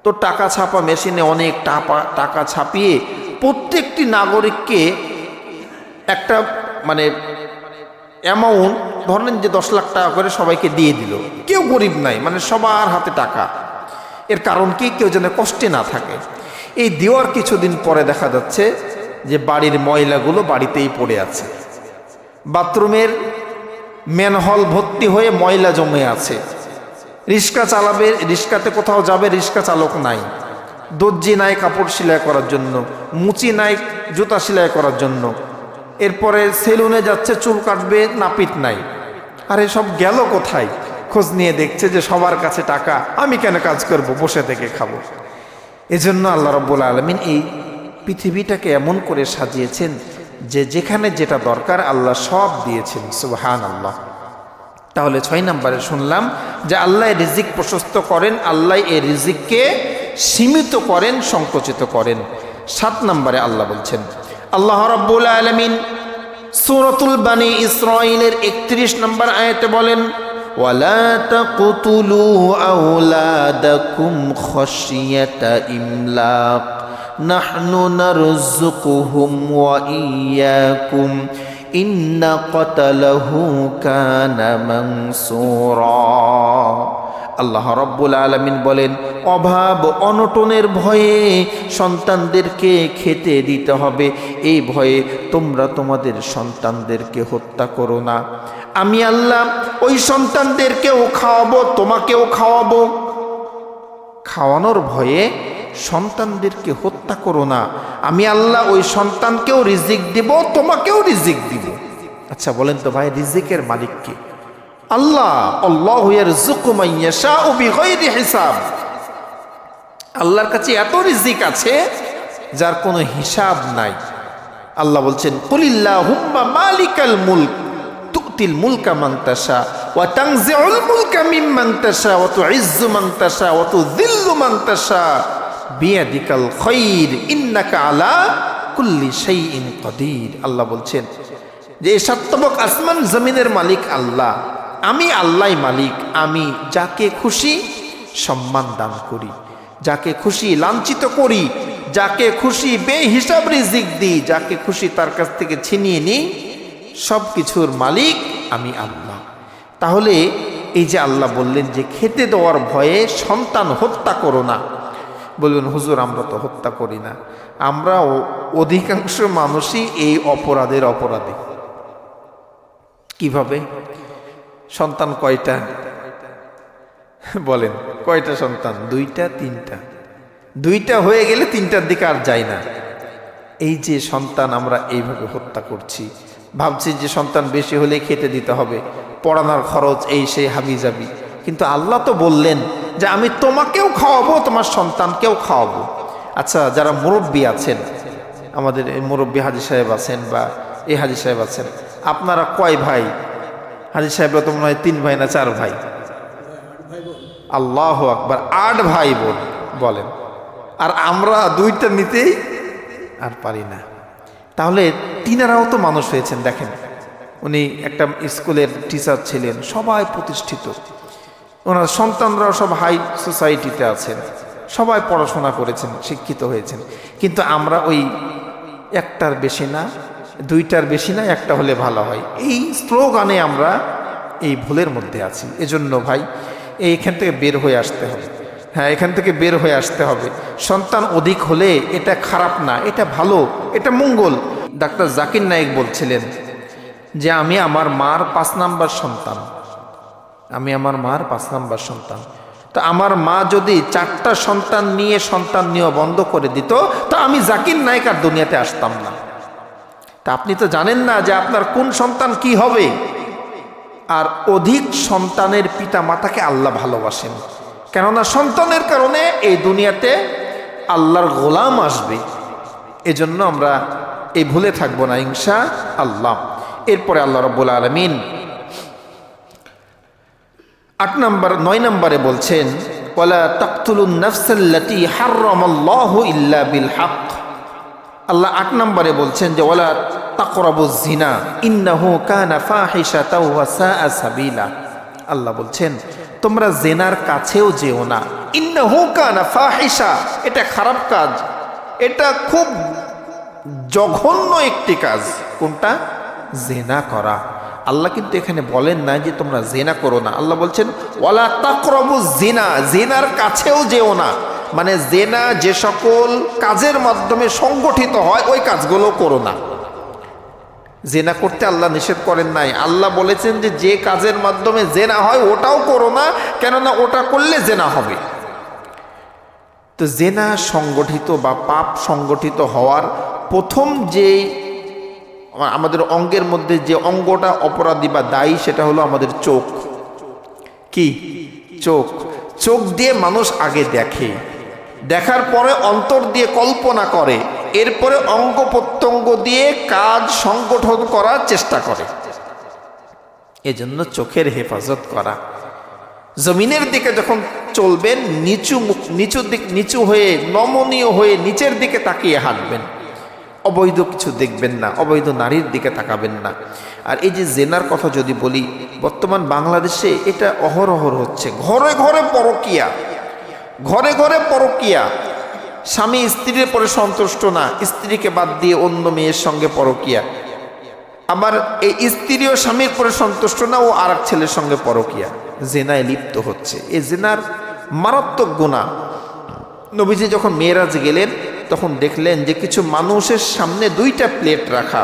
তো টাকা ছাপা মেশিনে অনেক টাকা ছাপিয়ে প্রত্যেকটি নাগরিককে একটা অ্যামাউন্ট, ধরেন যে 10 লাখ টাকা করে সবাইকে দিয়ে দিল। কেউ গরিব নাই, সবার হাতে টাকা। এর কারণ কি? কেউ যেন কষ্টে না থাকে। এই দেওয়ার কিছুদিন পরে দেখা যাচ্ছে যে বাড়ির ময়লাগুলো বাড়িতেই পড়ে আছে, বাথরুমের ম্যানহোল ভর্তি হয়ে ময়লা জমে আছে। রিক্সা চালাবে, রিক্সাতে কোথাও যাবে, রিক্সা চালক নাই, দর্জি নাই কাপড় সেলাই করার জন্য, মুচি নাই জুতা সেলাই করার জন্য, এরপরে সেলুনে যাচ্ছে চুল কাটবে, নাপিত নাই। আর এসব গেল কোথায়? খোঁজ নিয়ে দেখছে যে সবার কাছে টাকা, আমি কেন কাজ করব, বসে থেকে খাবো। এজন্য আল্লাহ রাব্বুল আলামিন এই পৃথিবীটাকে এমন করে সাজিয়েছেন যে যেখানে যেটা দরকার আল্লাহ সব দিয়েছেন। সুবহানাল্লাহ। তাহলে 6 নম্বরে শুনলাম যে আল্লাহ রিজিক প্রশস্ত করেন, আল্লাহ এই রিজিককে সীমিত করেন, সংকুচিত করেন। 7 নম্বরে আল্লাহ বলছেন, আল্লাহ রাব্বুল আলামিন সূরাতুল বানি ইসরাঈলের 31 নম্বর আয়াতে বলেন, ওয়ালা তাকতুলু আওলাদাকুম খাশিয়াতা ইমলাক নাহনু নারযুকুহুম ওয়া ইয়্যাকুম ইন্না কাতালাহু কানা মানসুরা। আল্লাহ রাব্বুল আলামিন বলেন, অভাব অনটনের ভয়ে সন্তানদেরকে খেতে দিতে হবে, এই ভয়ে তোমরা তোমাদের সন্তানদেরকে হত্যা করো না। আমি আল্লাহ ওই সন্তানদেরকেও খাওয়াবো, তোমাকেও খাওয়াবো। খাওয়ানোর ভয়ে সন্তানদেরকে হত্যা করো না। আমি আল্লাহ ওই সন্তানকেও রিজিক দিব, তোমাকেও রিজিক দিব। আচ্ছা বলেন তো ভাই, রিজিকের মালিক কে? আল্লাহ। আল্লাহু ইয়ারযুকু মান ইয়াশাউ বিগাইরি হিসাব। আল্লাহর কাছে এত রিজিক আছে যার কোনো হিসাব নাই। আল্লাহ বলছেন, কুলিল্লাহুম্মা মালিকাল মুলক তুতিল মুলকা মান তাশা ওয়া তানজিউল মুলকা মিম্মান তাশা ওয়া তুইজ্জু মান তাশা ওয়া তুযিল্লু মান তাশা বিয়াদিকাল খায়র ইন্নাকা আলা কুল্লি শাইইন কাদির। আল্লাহ বলছেন যে সাতবক আসমান জমিনের মালিক আল্লাহ, আমি আল্লাহই মালিক। আমি যাকে খুশি সম্মান দান করি, যাকে খুশি লাঞ্ছিত করি, যাকে খুশি বেহিসাব রিজিক দিই, যাকে খুশি তার কাছ থেকে ছিনিয়ে নিই। সব কিছুর মালিক আমি আল্লাহ। তাহলে এই যে আল্লাহ বললেন যে খেতে দেওয়ার ভয়ে সন্তান হত্যা করো না, বলবেন হুজুর আমরা তো হত্যা করি না। আমরা অধিকাংশ মানুষই এই অপরাধের অপরাধী। কিভাবে? সন্তান কয়টা বলেন? কয়টা সন্তান? দুইটা, তিনটা। দুইটা হয়ে গেলে তিনটার দিকে আর যায় না। এই যে সন্তান আমরা এইভাবে হত্যা করছি, ভাবছি যে সন্তান বেশি হলে খেতে দিতে হবে, পড়ানোর খরচ এই সেই হাবিজাবি। কিন্তু আল্লাহ তো বললেন যে আমি তোমাকেও খাওয়াবো, তোমার সন্তানকেও খাওয়াবো। আচ্ছা, যারা মুরব্বী আছেন, আমাদের এই মুরব্বী হাজী সাহেব আছেন বা এই হাজী সাহেব আছেন, আপনারা কয় ভাই? হাজী সাহেবরা তো মনে হয় 3 ভাই না 4 ভাই? আল্লাহু আকবার, 8 ভাই বোন বলেন। আর আমরা দুইটা নিতেই আর পারি না। তাহলে তিনারাও তো মানুষ হয়েছেন। দেখেন, উনি একটা স্কুলের টিচার ছিলেন, সবাই প্রতিষ্ঠিত, ওনার সন্তানরাও সব হাই সোসাইটিতে আছেন, সবাই পড়াশোনা করেছেন, শিক্ষিত হয়েছেন। কিন্তু আমরা ওই একটার বেশি না, দুইটার বেশি না, একটা হলে ভালো হয়, এই স্লোগানে আমরা এই ভুলের মধ্যে আছি। এজন্য ভাই এইখান থেকে বের হয়ে আসতে হবে। হ্যাঁ, এখান থেকে বের হয়ে আসতে হবে। সন্তান অধিক হলে এটা খারাপ না, এটা ভালো, এটা মঙ্গল। ডাক্তার জাকির নায়েক বলছিলেন যে আমি আমার মার 5 নাম্বার সন্তান, আমি আমার মার 5 নাম্বার সন্তান। তো আমার মা যদি 4টা সন্তান নিয়ে সন্তান নেওয়া বন্ধ করে দিত, তো আমি জাকির নায়েক আর দুনিয়াতে আসতাম না। তা আপনি তো জানেন না যে আপনার কোন সন্তান কি হবে। আর অধিক সন্তানের পিতা মাতাকে আল্লাহ ভালোবাসেন, কেননা সন্তানের কারণে এই দুনিয়াতে আল্লাহর গোলাম আসবে। এজন্য আমরা এই ভুলে থাকবো না ইনশাআল্লাহ। এরপরে আল্লাহ রাব্বুল আলামিন 9 নম্বরে বলছেন ওয়ালা তাকতুলুন নাফসাল্লাতী হারামাল্লাহু ইল্লা বিল হক। আল্লাহ 8 নম্বরে বলছেন যে ওয়ালা তাকরাবুজ জিনা ইন্নাহু কানা ফাহিশাতাও ওয়া সাআ সাবিলা। আল্লাহ বলছেন তোমরা জেনার কাছেও যেও না। ইন্নাহু কানা ফাহিশা, এটা খারাপ কাজ, এটা খুব জঘন্য একটি কাজ। কোনটা? জেনা করা। আল্লাহ কিন্তু এখানে বলেন না যে তোমরা জেনা করো না। আল্লাহ বলছেন ওয়ালা তাকরাবুজ জিনা, জেনার কাছেও যেও না। মানে জেনা যে সকল কাজের মাধ্যমে সংগঠিত হয় ওই কাজগুলো করো না। জেনা করতে আল্লাহ নিষেধ করেন নাই। আল্লাহ বলেছেন যে যে কাজের মাধ্যমে জেনা হয় ওটাও করো না, কেননা ওটা করলে জেনা হবে। তো জেনা সংগঠিত বা পাপ সংগঠিত হওয়ার প্রথম যে আমাদের অঙ্গের মধ্যে যে অঙ্গটা অপরাধী বা দায়ী, সেটা হলো আমাদের চোখ। কি? চোখ। চোখ দিয়ে মানুষ আগে দেখে, দেখার পরে অন্তর দিয়ে কল্পনা করে, এরপরে অঙ্গ প্রত্যঙ্গ দিয়ে কাজ সংগঠন করার চেষ্টা করে। এজন্য চোখের হেফাজত করা। জমিনের দিকে যখন চলবেন নিচু হয়ে, নমনীয় হয়ে নিচের দিকে তাকিয়ে হাঁটবেন। অবৈধ কিছু দেখবেন না, অবৈধ নারীর দিকে তাকাবেন না। আর এই যে জেনার কথা যদি বলি, বর্তমান বাংলাদেশে এটা অহরহ হচ্ছে। ঘরে ঘরে পরকিয়া, ঘরে ঘরে পরকিয়া। স্বামী স্ত্রীর পরে সন্তুষ্ট না, স্ত্রীকে বাদ দিয়ে অন্য মেয়ের সঙ্গে পরকিয়া। আবার এই স্ত্রীও স্বামীর পরে সন্তুষ্ট না, ও আর এক ছেলের সঙ্গে পরকিয়া, জেনায় লিপ্ত হচ্ছে। এই জেনার মারাত্মক গুনাহ। নবীজি যখন মেরাজ গেলেন তখন দেখলেন যে কিছু মানুষের সামনে 2টা প্লেট রাখা।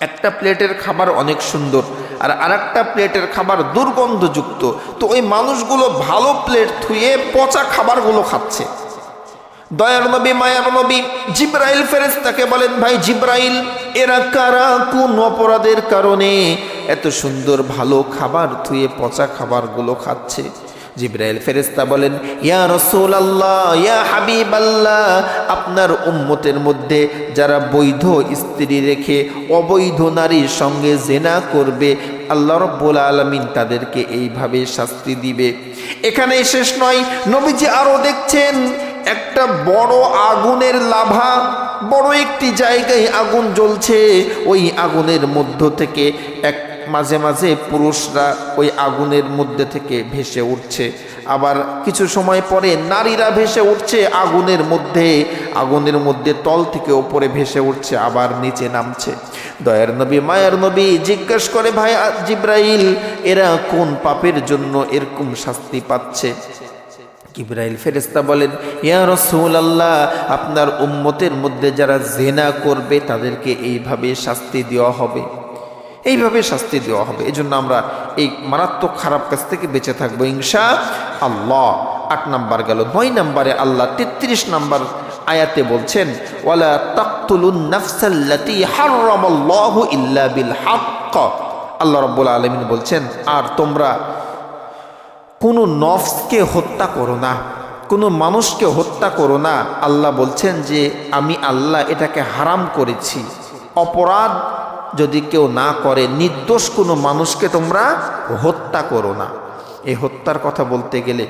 একটা প্লেটের খাবার অনেক সুন্দর, আর আরেকটা প্লেটের খাবার দুর্গন্ধযুক্ত। তো ওই মানুষগুলো ভালো প্লেট থুয়ে পচা খাবারগুলো খাচ্ছে। দয়ার নবী, মায়ার নবী জিব্রাইল ফেরেশতাকে বলেন, ভাই জিব্রাইল, এরা কারা, কোন অপরাধের কারণে এত সুন্দর ভালো খাবার থুয়ে পচা খাবারগুলো খাচ্ছে? জিব্রাইল ফেরেশতা বলেন, ইয়া রাসূলুল্লাহ, ইয়া হাবিবাল্লাহ, আপনার উম্মতের মধ্যে যারা বৈধ স্ত্রী রেখে অবৈধ নারীর সঙ্গে জেনা করবে, আল্লাহ রাব্বুল আলামিন তাদেরকে এইভাবে শাস্তি দিবে। এখানে শেষ নয়, নবীজি আরো দেখছেন একটা বড় আগুনের লাভা, বড় একটি জায়গায় আগুন জ্বলছে, ওই আগুনের মধ্য থেকে মাঝে মাঝে পুরুষরা ওই আগুনের মধ্যে থেকে ভেসে উঠছে, আবার কিছু সময় পরে নারীরা ভেসে উঠছে আগুনের মধ্যে তল থেকে ওপরে ভেসে উঠছে, আবার নিচে নামছে। দয়ার নবী মায়ার নবী জিজ্ঞেস করে, ভাই জিব্রাইল, এরা কোন পাপের জন্য এরকম শাস্তি পাচ্ছে? জিব্রাইল ফেরেশতা বলেন, ইয়া রাসূলুল্লাহ, আপনার উম্মতের মধ্যে যারা জিনা করবে তাদেরকে এইভাবে শাস্তি দেওয়া হবে, এইভাবে শাস্তি দেওয়া হবে। এই জন্য আমরা এই মারাত্মক খারাপ কাজ থেকে বেঁচে থাকবো ইনশাআল্লাহ। 8 নাম্বার গেল। 9 নম্বরে আল্লাহ 33 নম্বর আয়াতে বলছেন, ওয়ালা তাকতুলুন নাফসাল্লাতী হারামাল্লাহু ইল্লা বিল হক। আল্লাহ রাব্বুল আলামিন বলছেন, আর তোমরা কোনো নফসকে হত্যা করো না, কোনো মানুষকে হত্যা করো না। আল্লাহ বলছেন যে আমি আল্লাহ এটাকে হারাম করেছি। অপরাধ যদি কেউ না করে, নির্দোষ কোনো মানুষকে তোমরা হত্যা করো না। এই হত্যার কথা বলতে গেলে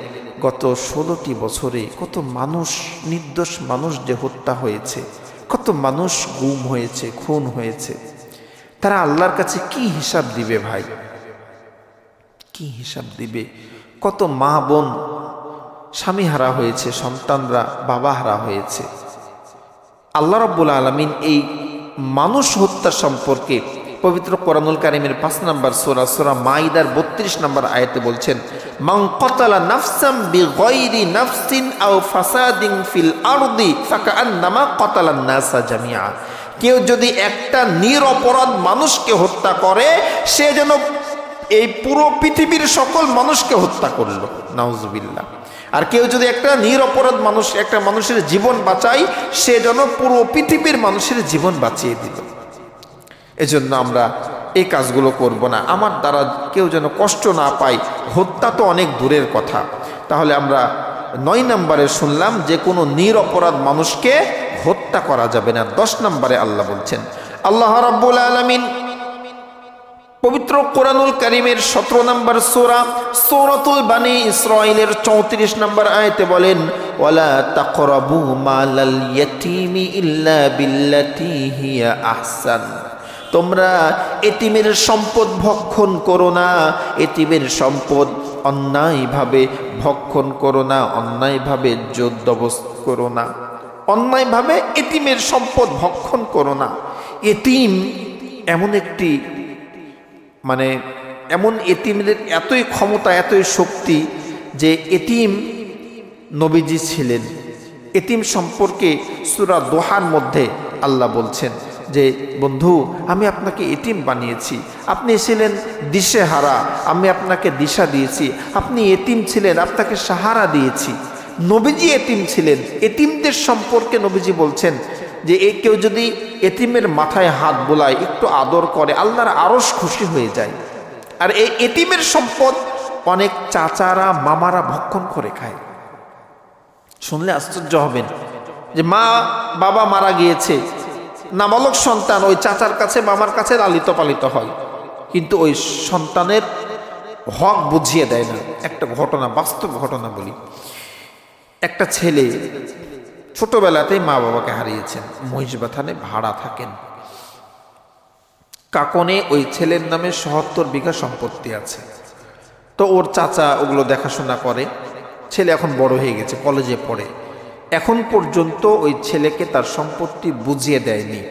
গত 16টি বছরে কত মানুষ, নির্দোষ মানুষ যে হত্যা হয়েছে, কত মানুষ গুম হয়েছে, খুন হয়েছে, তারা আল্লাহর কাছে কি হিসাব দিবে ভাই? কি হিসাব দিবে? কত মা বোন স্বামী হারা হয়েছে, সন্তানরা বাবা হারা হয়েছে। আল্লাহ রাব্বুল আলামিন এই মানুষ হত্যা সম্পর্কে পবিত্র কোরআনুল কারীমের 5 নম্বর সূরা মাইদার 32 নম্বর আয়াতে বলছেন, মান কাতালা নাফসাম বিগাইরি নাফসিন আও ফাসাদিন ফিল আরদি ফাকান্নামা কাতালান নাসা জামিআ। কেউ যদি একটা নিরপরাধ মানুষকে হত্যা করে, সে যেন এই পুরো পৃথিবীর সকল মানুষকে হত্যা করলো, নাউজুবিল্লাহ। আর কেউ যদি একটা নিরপরাধ মানুষ, একটা মানুষের জীবন বাঁচায়, সে যেন পুরো পৃথিবীর মানুষের জীবন বাঁচিয়ে দিল। এজন্য আমরা এই কাজগুলো করব না, আমার দ্বারা কেউ যেন কষ্ট না পায়। হত্যা তো অনেক দূরের কথা। তাহলে আমরা 9 নম্বরে শুনলাম যে কোনো নিরপরাধ মানুষকে হত্যা করা যাবে না। 10 নম্বরে আল্লাহ বলছেন, আল্লাহ রাব্বুল আলামিন পবিত্র কোরআনুল কারীমের 17 নম্বর সূরাতুল বানি ইসরাঈলের 34 নম্বর আয়াতে বলেন, ওয়ালা তাকরাবু মালাল ইয়াতীমি ইল্লা বিল্লাতী হিয়া আহসান। তোমরা এতিমের সম্পদ ভক্ষণ করো না, এতিমের সম্পদ অন্যায়ভাবে ভক্ষণ করো না, অন্যায়ভাবে জোরজবরদস্ত করো না, অন্যায়ভাবে এতিমের সম্পদ ভক্ষণ করো না। এতিম এমন একটি এমন এতিমদের এতই ক্ষমতা, এতই শক্তি যে এতিম নবীজি ছিলেন। এতিম সম্পর্কে সূরা দোহার মধ্যে আল্লাহ বলছেন যে, বন্ধু আমি আপনাকে এতিম বানিয়েছি, আপনি ছিলেন দিশেহারা, আমি আপনাকে দিশা দিয়েছি। আপনি এতিম ছিলেন, আপনাকে সাহারা দিয়েছি। নবীজি এতিম ছিলেন। এতিমদের সম্পর্কে নবীজি বলছেন যে কেউ যদি এতিমের মাথায় হাত বোলায়, একটু আদর করে, আল্লাহর আরশ খুশি হয়ে যায়। আর এই এতিমের সম্পদ অনেক চাচারা মামারা ভক্ষণ করে খায়। শুনলে আশ্চর্য হবেন যে মা বাবা মারা গিয়েছে, নাবালক সন্তান ওই চাচার কাছে মামার কাছে লালিত পালিত হয়, কিন্তু ওই সন্তানের হক বুঝিয়ে দেয় না। একটা ঘটনা, বাস্তব ঘটনা বলি। একটা ছেলে ছোটবেলাতেই মা বাবাকে হারিয়েছেন, মহিষবাথানে ভাড়া থাকেন। কাকনে ওই ছেলের নামে ৭৭ বিঘা সম্পত্তি আছে। তো ওর চাচা ওগুলো দেখাশোনা করে। ছেলে এখন বড় হয়ে গেছে, কলেজে পড়ে। এখন পর্যন্ত ওই ছেলেকে তার সম্পত্তি বুঝিয়ে দেয়নি।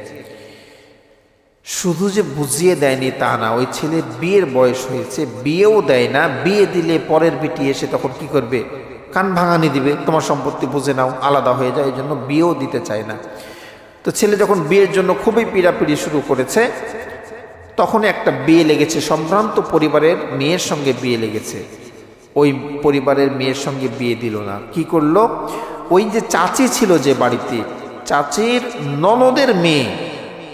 শুধু যে বুঝিয়ে দেয়নি তা না, ওই ছেলের বিয়ের বয়স হয়েছে, বিয়েও দেয় না। বিয়ে দিলে পরের বেটি এসে তখন কি করবে? কান ভাঙানি দিবে, তোমার সম্পত্তি বুঝে নাও, আলাদা হয়ে যায়। এই জন্য বিয়েও দিতে চায় না। তো ছেলে যখন বিয়ের জন্য খুবই পীড়াপিড়ি শুরু করেছে, তখন একটা বিয়ে লেগেছে, সম্ভ্রান্ত পরিবারের মেয়ের সঙ্গে বিয়ে লেগেছে। ওই পরিবারের মেয়ের সঙ্গে বিয়ে দিল না। কি করলো? ওই যে চাচি ছিল যে বাড়িতে, চাচির ননদের মেয়ে,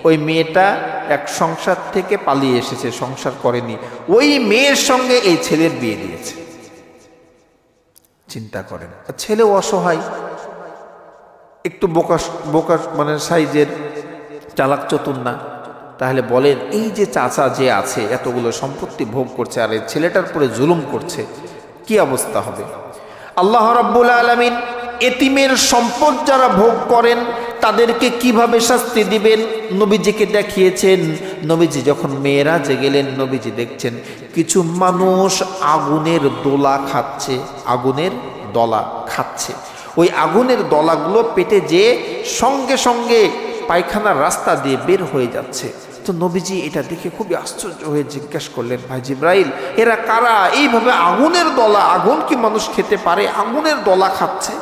ওই মেয়েটা এক সংসার থেকে পালিয়ে এসেছে, সংসার করেনি, ওই মেয়ের সঙ্গে এই ছেলের বিয়ে দিয়েছে। চিন্তা করেন। ছেলেও অসহায়, একটু বোকা সাইজের, চালাক চতুর না। তাহলে বলেন, এই যে চাচা যে আছে এতগুলো সম্পত্তি ভোগ করছে, আর এই ছেলেটার পরে জুলুম করছে, কি অবস্থা হবে? আল্লাহ রাব্বুল আলামিন এতিমের সম্পদ যারা ভোগ করেন তাদেরকে কিভাবে শাস্তি দিবেন নবীজিকে দেখিয়েছেন। নবীজি যখন মেয়েরাজে গেলেন, নবীজি দেখছেন কিছু মানুষ আগুনের দোলা খাচ্ছে, আগুনের দলা খাচ্ছে। ওই আগুনের দলাগুলো পেটে যেয়ে সঙ্গে সঙ্গে পায়খানার রাস্তা দিয়ে বের হয়ে যাচ্ছে। তো নবীজি এটা দেখে খুবই আশ্চর্য হয়ে জিজ্ঞাসা করলেন, ভাই জিব্রাইল, এরা কারা? এইভাবে আগুনের দলা, আগুন কি মানুষ খেতে পারে? আগুনের দলা খাচ্ছে।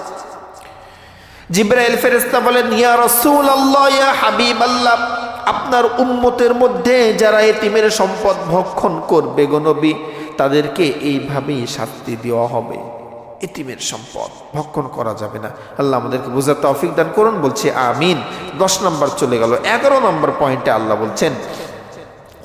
জিব্রাইল ফেরেশতা বলেন, ইয়া রাসূলুল্লাহ, ইয়া হাবিবাল্লাহ, আপনার উম্মতের মধ্যে যারা এতিমের সম্পদ ভক্ষণ করবে গো নবী, তাদেরকে এইভাবেই শাস্তি দেওয়া হবে। এতিমের সম্পদ ভক্ষণ করা যাবে না। আল্লাহ আমাদেরকে বোঝার তৌফিক দান করুন, বলছে আমিন। 10 নম্বর চলে গেল। 11 নম্বর পয়েন্টে আল্লাহ বলছেন,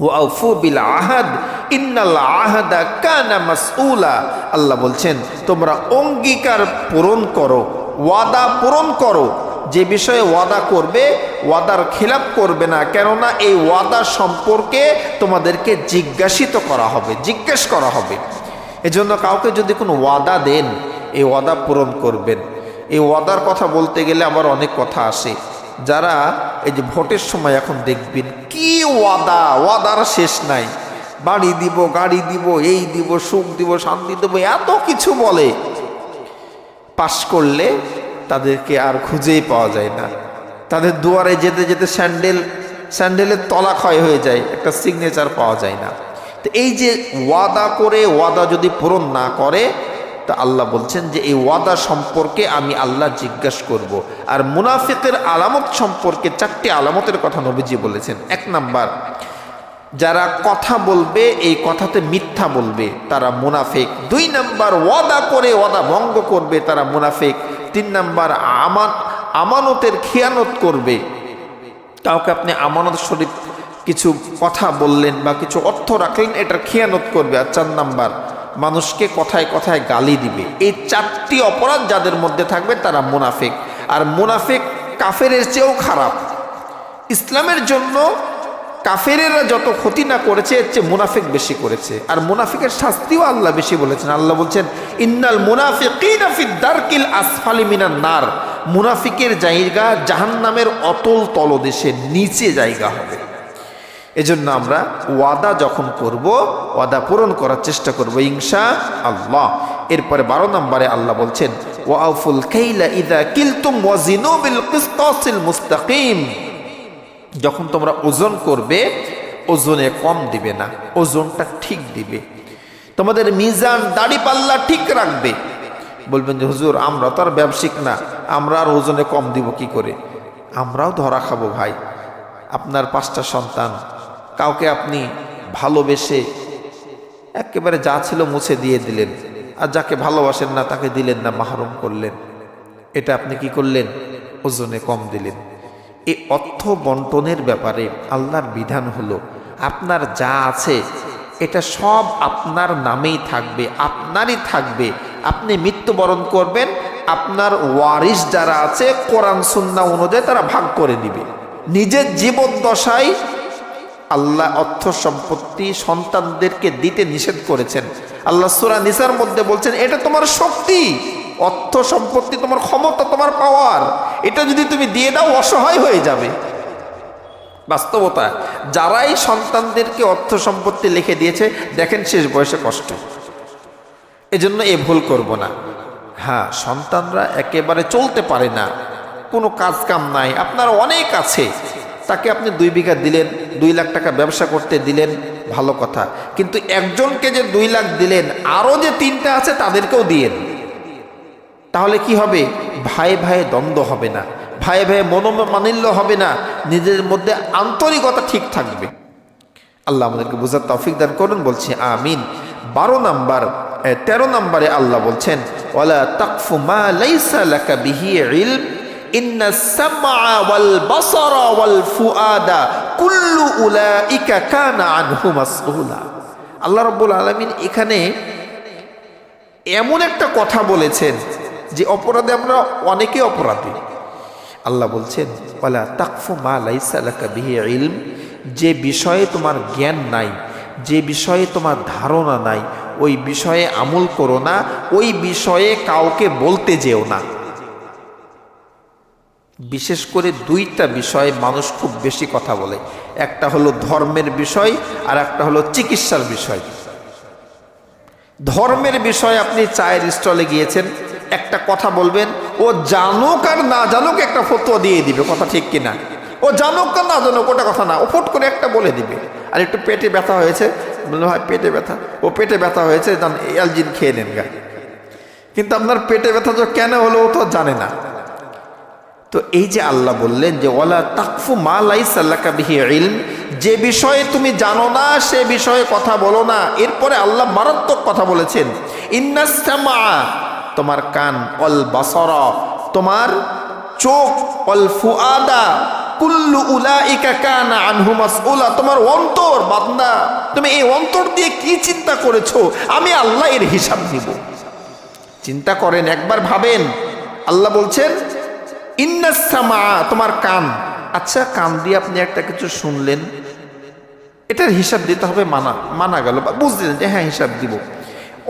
ওয়াউফু বিল আহাদ ইন্নাল আহাদা কানা মাসউলা। আল্লাহ বলছেন তোমরা অঙ্গীকার পূরণ করো, ওয়াদা পূরণ করো। যে বিষয়ে ওয়াদা করবে, ওয়াদার খিলাফ করবে না, কেননা এই ওয়াদা সম্পর্কে তোমাদেরকে জিজ্ঞাসিত করা হবে, জিজ্ঞেস করা হবে। এজন্য কাউকে যদি কোনো ওয়াদা দেন, এই ওয়াদা পূরণ করবেন। এই ওয়াদার কথা বলতে গেলে আবার অনেক কথা আসে। যারা এই যে ভোটের সময় এখন দেখবেন কি ওয়াদা, ওয়াদার শেষ নাই। বাড়ি দিব, গাড়ি দিব, এই দিব, সুখ দিব, শান্তি দেবো, এত কিছু বলে। পাশ করলে তাদেরকে আর খুঁজেই পাওয়া যায় না। তাদের দুয়ারে যেতে যেতে স্যান্ডেলের তলা ক্ষয় হয়ে যায়, একটা সিগনেচার পাওয়া যায় না। তো এই যে ওয়াদা করে ওয়াদা যদি পূরণ না করে, তা আল্লাহ বলছেন যে এই ওয়াদা সম্পর্কে আমি আল্লাহ জিজ্ঞাসা করব। আর মুনাফিকের আলামত সম্পর্কে 4টি আলামতের কথা নবীজি বলেছেন। 1 নাম্বার, যারা কথা বলবে এই কথাতে মিথ্যা বলবে, তারা মুনাফিক। 2 নাম্বার, ওয়াদা করে ওয়াদা ভঙ্গ করবে, তারা মুনাফিক। 3 নাম্বার, আমানতের খেয়ানত করবে। কাউকে আপনি আমানত শরীফ কিছু কথা বললেন বা কিছু অর্থ রাখলেন, এটার খেয়ানত করবে। আর 4 নাম্বার, মানুষকে কথায় কথায় গালি দিবে। এই 4টি অপরাধ যাদের মধ্যে থাকবে তারা মুনাফিক। আর মুনাফিক কাফেরের চেয়েও খারাপ। ইসলামের জন্য কাফেরেরা যত ক্ষতি না করেছে, এর চেয়ে মুনাফিক বেশি করেছে। আর মুনাফিকের শাস্তিও আল্লাহ বেশি বলেছেন। আল্লাহ বলছেন, ইন্নাল মুনাফিকিনা ফিদ দারকিল আসফালি মিনান নার। মুনাফিকের জায়গা জাহান্নামের অতল তলদেশে, নিচে জায়গা হবে। এজন্য আমরা ওয়াদা যখন করব, ওয়াদা পূরণ করার চেষ্টা করব ইনশাআল্লাহ। এরপরে 12 নম্বরে আল্লাহ বলছেন, ওয়াউফুল কাইলা ইযা কিলতুম ওয়াজিনু বিল কিসতাসিল মুস্তাকিম। যখন তোমরা ওজন করবে, ওজনে কম দিবে না, ওজনটা ঠিক দিবে। তোমাদের মিজান, দাড়ি পাল্লা ঠিক রাখবে। বলবেন যে হুজুর, আমরা তো আর ব্যবসায়িক না, আমরা আর ওজনে কম দিব কি করে? আমরাও ধরা খাবো ভাই। আপনার 5টা সন্তান, কাউকে আপনি ভালোবেসে একেবারে যা ছিল মুছে দিয়ে দিলেন, আর যাকে ভালোবাসেন না তাকে দিলেন না, মাহরুম করলেন। এটা আপনি কি করলেন? ওজনে কম দিলেন। এই অর্থ বন্টনের ব্যাপারে আল্লাহর বিধান হলো, আপনার যা আছে এটা সব আপনার নামেই থাকবে, আপনারই থাকবে। আপনি মৃত্যুবরণ করবেন, আপনার ওয়ারিস যারা আছে কোরআন সুন্নাহ অনুযায়ী তারা ভাগ করে দিবে। নিজের জীবদ্দশায় আল্লাহ অর্থ সম্পত্তি সন্তানদেরকে দিতে নিষেধ করেছেন। আল্লাহ সূরা নিসার মধ্যে বলছেন, এটা তোমার শক্তি, অর্থ সম্পত্তি তোমার ক্ষমতা, তোমার পাওয়ার। এটা যদি তুমি দিয়ে দাও, অসহায় হয়ে যাবে। বাস্তবতা, যারাই সন্তানদেরকে অর্থ সম্পত্তি লিখে দিয়েছে, দেখেন শেষ বয়সে কষ্ট। এজন্য এ ভুল করব না। হ্যাঁ, সন্তানরা একেবারে চলতে পারে না, কোনো কাজ কাম নাই, আপনার অনেক আছে, তাকে আপনি 2 বিঘা দিলেন, 2 লাখ টাকা ব্যবসা করতে দিলেন, ভালো কথা। কিন্তু একজনকে যে 2 লাখ দিলেন, আরও যে 3টা আছে তাদেরকেও দিয়েন। তাহলে কি হবে? ভাই ভাই দ্বন্দ্ব হবে না, ভাই ভাই মনোমালিন্য হবে না, নিজের মধ্যে আন্তরিকতা ঠিক থাকবে। আল্লাহ আমাদেরকে বোঝার তৌফিক দান করুন, বলছি আমিন। 13 নম্বরে আল্লাহ বলছেন, ওয়ালা তাকফু মা লাইসা লাকা বিহি ইলম ইন্নাস সামআ ওয়াল বাসারা ওয়াল ফুআদা কুল্লু উলাইকা কানা আনহু মাসউলা। আল্লাহ রাব্বুল আলামিন এখানে এমন একটা কথা বলেছেন যে অপরাধে আমরা অনেকে অপরাধী। আল্লাহ বলছেন, ওয়ালা তাকফু মা লাইসা লাকা বিহি ইলম, যে বিষয়ে তোমার জ্ঞান নাই, যে বিষয়ে তোমার ধারণা নাই, ওই বিষয়ে আমল করো না, ওই বিষয়ে কাউকে বলতে যেও না। বিশেষ করে দুইটা বিষয়ে মানুষ খুব বেশি কথা বলে, একটা হলো ধর্মের বিষয় আর একটা হলো চিকিৎসার বিষয়। ধর্মের বিষয়ে আপনি চায়ের স্টলে গিয়েছেন, একটা কথা বলবেন, ও জানুক আর না জানুক একটা ফতোয়া দিয়ে দিবে, কথা ঠিক কিনা? ও জানুক আর না জানুক ওটা কথা না, ও ফট করে একটা বলে দিবে। আর একটু পেটে ব্যথা হয়েছে, বললো ভাই পেটে ব্যথা, ও পেটে ব্যথা হয়েছে, জান অ্যালজিন খেয়ে নেন গা। কিন্তু আপনার পেটে ব্যথা তো কেন হলো ও তো জানে না। তো এই যে আল্লাহ বললেন যে ওয়ালা তাকফু মা লাইসা লাকা বিহি ইলম, যে বিষয়ে তুমি জানো না সে বিষয়ে কথা বলো না। এরপরে আল্লাহ মারাত্মক কথা বলেছেন, ইন্নাস সামা, তোমার কান, অল বাসারা, তোমার চোখ, অল ফুআদা, কুল্লু উলাইকা কানা আনহু মাসউলা, তোমার অন্তর বান্দা, তুমি এই অন্তর দিয়ে কি চিন্তা করেছো, আমি আল্লাহ এর হিসাব নিব। চিন্তা করেন, একবার ভাবেন। আল্লাহ বলছেন ইন্নাস সামা, তোমার কান। আচ্ছা, কান দিয়ে আপনি একটা কিছু শুনলেন, এটার হিসাব দিতে হবে, মানা গেল বা বুঝলেন যে হ্যাঁ হিসাব দিব।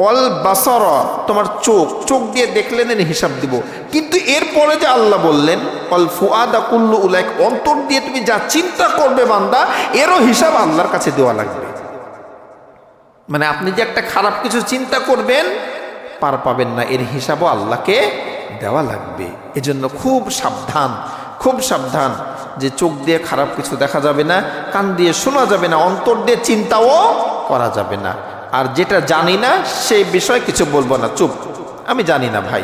অল বাসর, তোমার চোখ, চোখ দিয়ে দেখলেন এর হিসাব দিব। কিন্তু এরপরে যে আল্লাহ বললেন অল ফুআদা কুল্লু উলাইক, অন্তর দিয়ে তুমি যা চিন্তা করবে বান্দা, এরও হিসাব আল্লাহর কাছে দেওয়া লাগবে। মানে আপনি যে একটা খারাপ কিছু চিন্তা করবেন পার পাবেন না, এর হিসাবও আল্লাহকে দেওয়া লাগবে। এজন্য খুব সাবধান, খুব সাবধান যে চোখ দিয়ে খারাপ কিছু দেখা যাবে না, কান দিয়ে শোনা যাবে না, অন্তর দিয়ে চিন্তাও করা যাবে না। আর যেটা জানি না সেই বিষয়ে কিছু বলবো না, চুপ, আমি জানি না ভাই।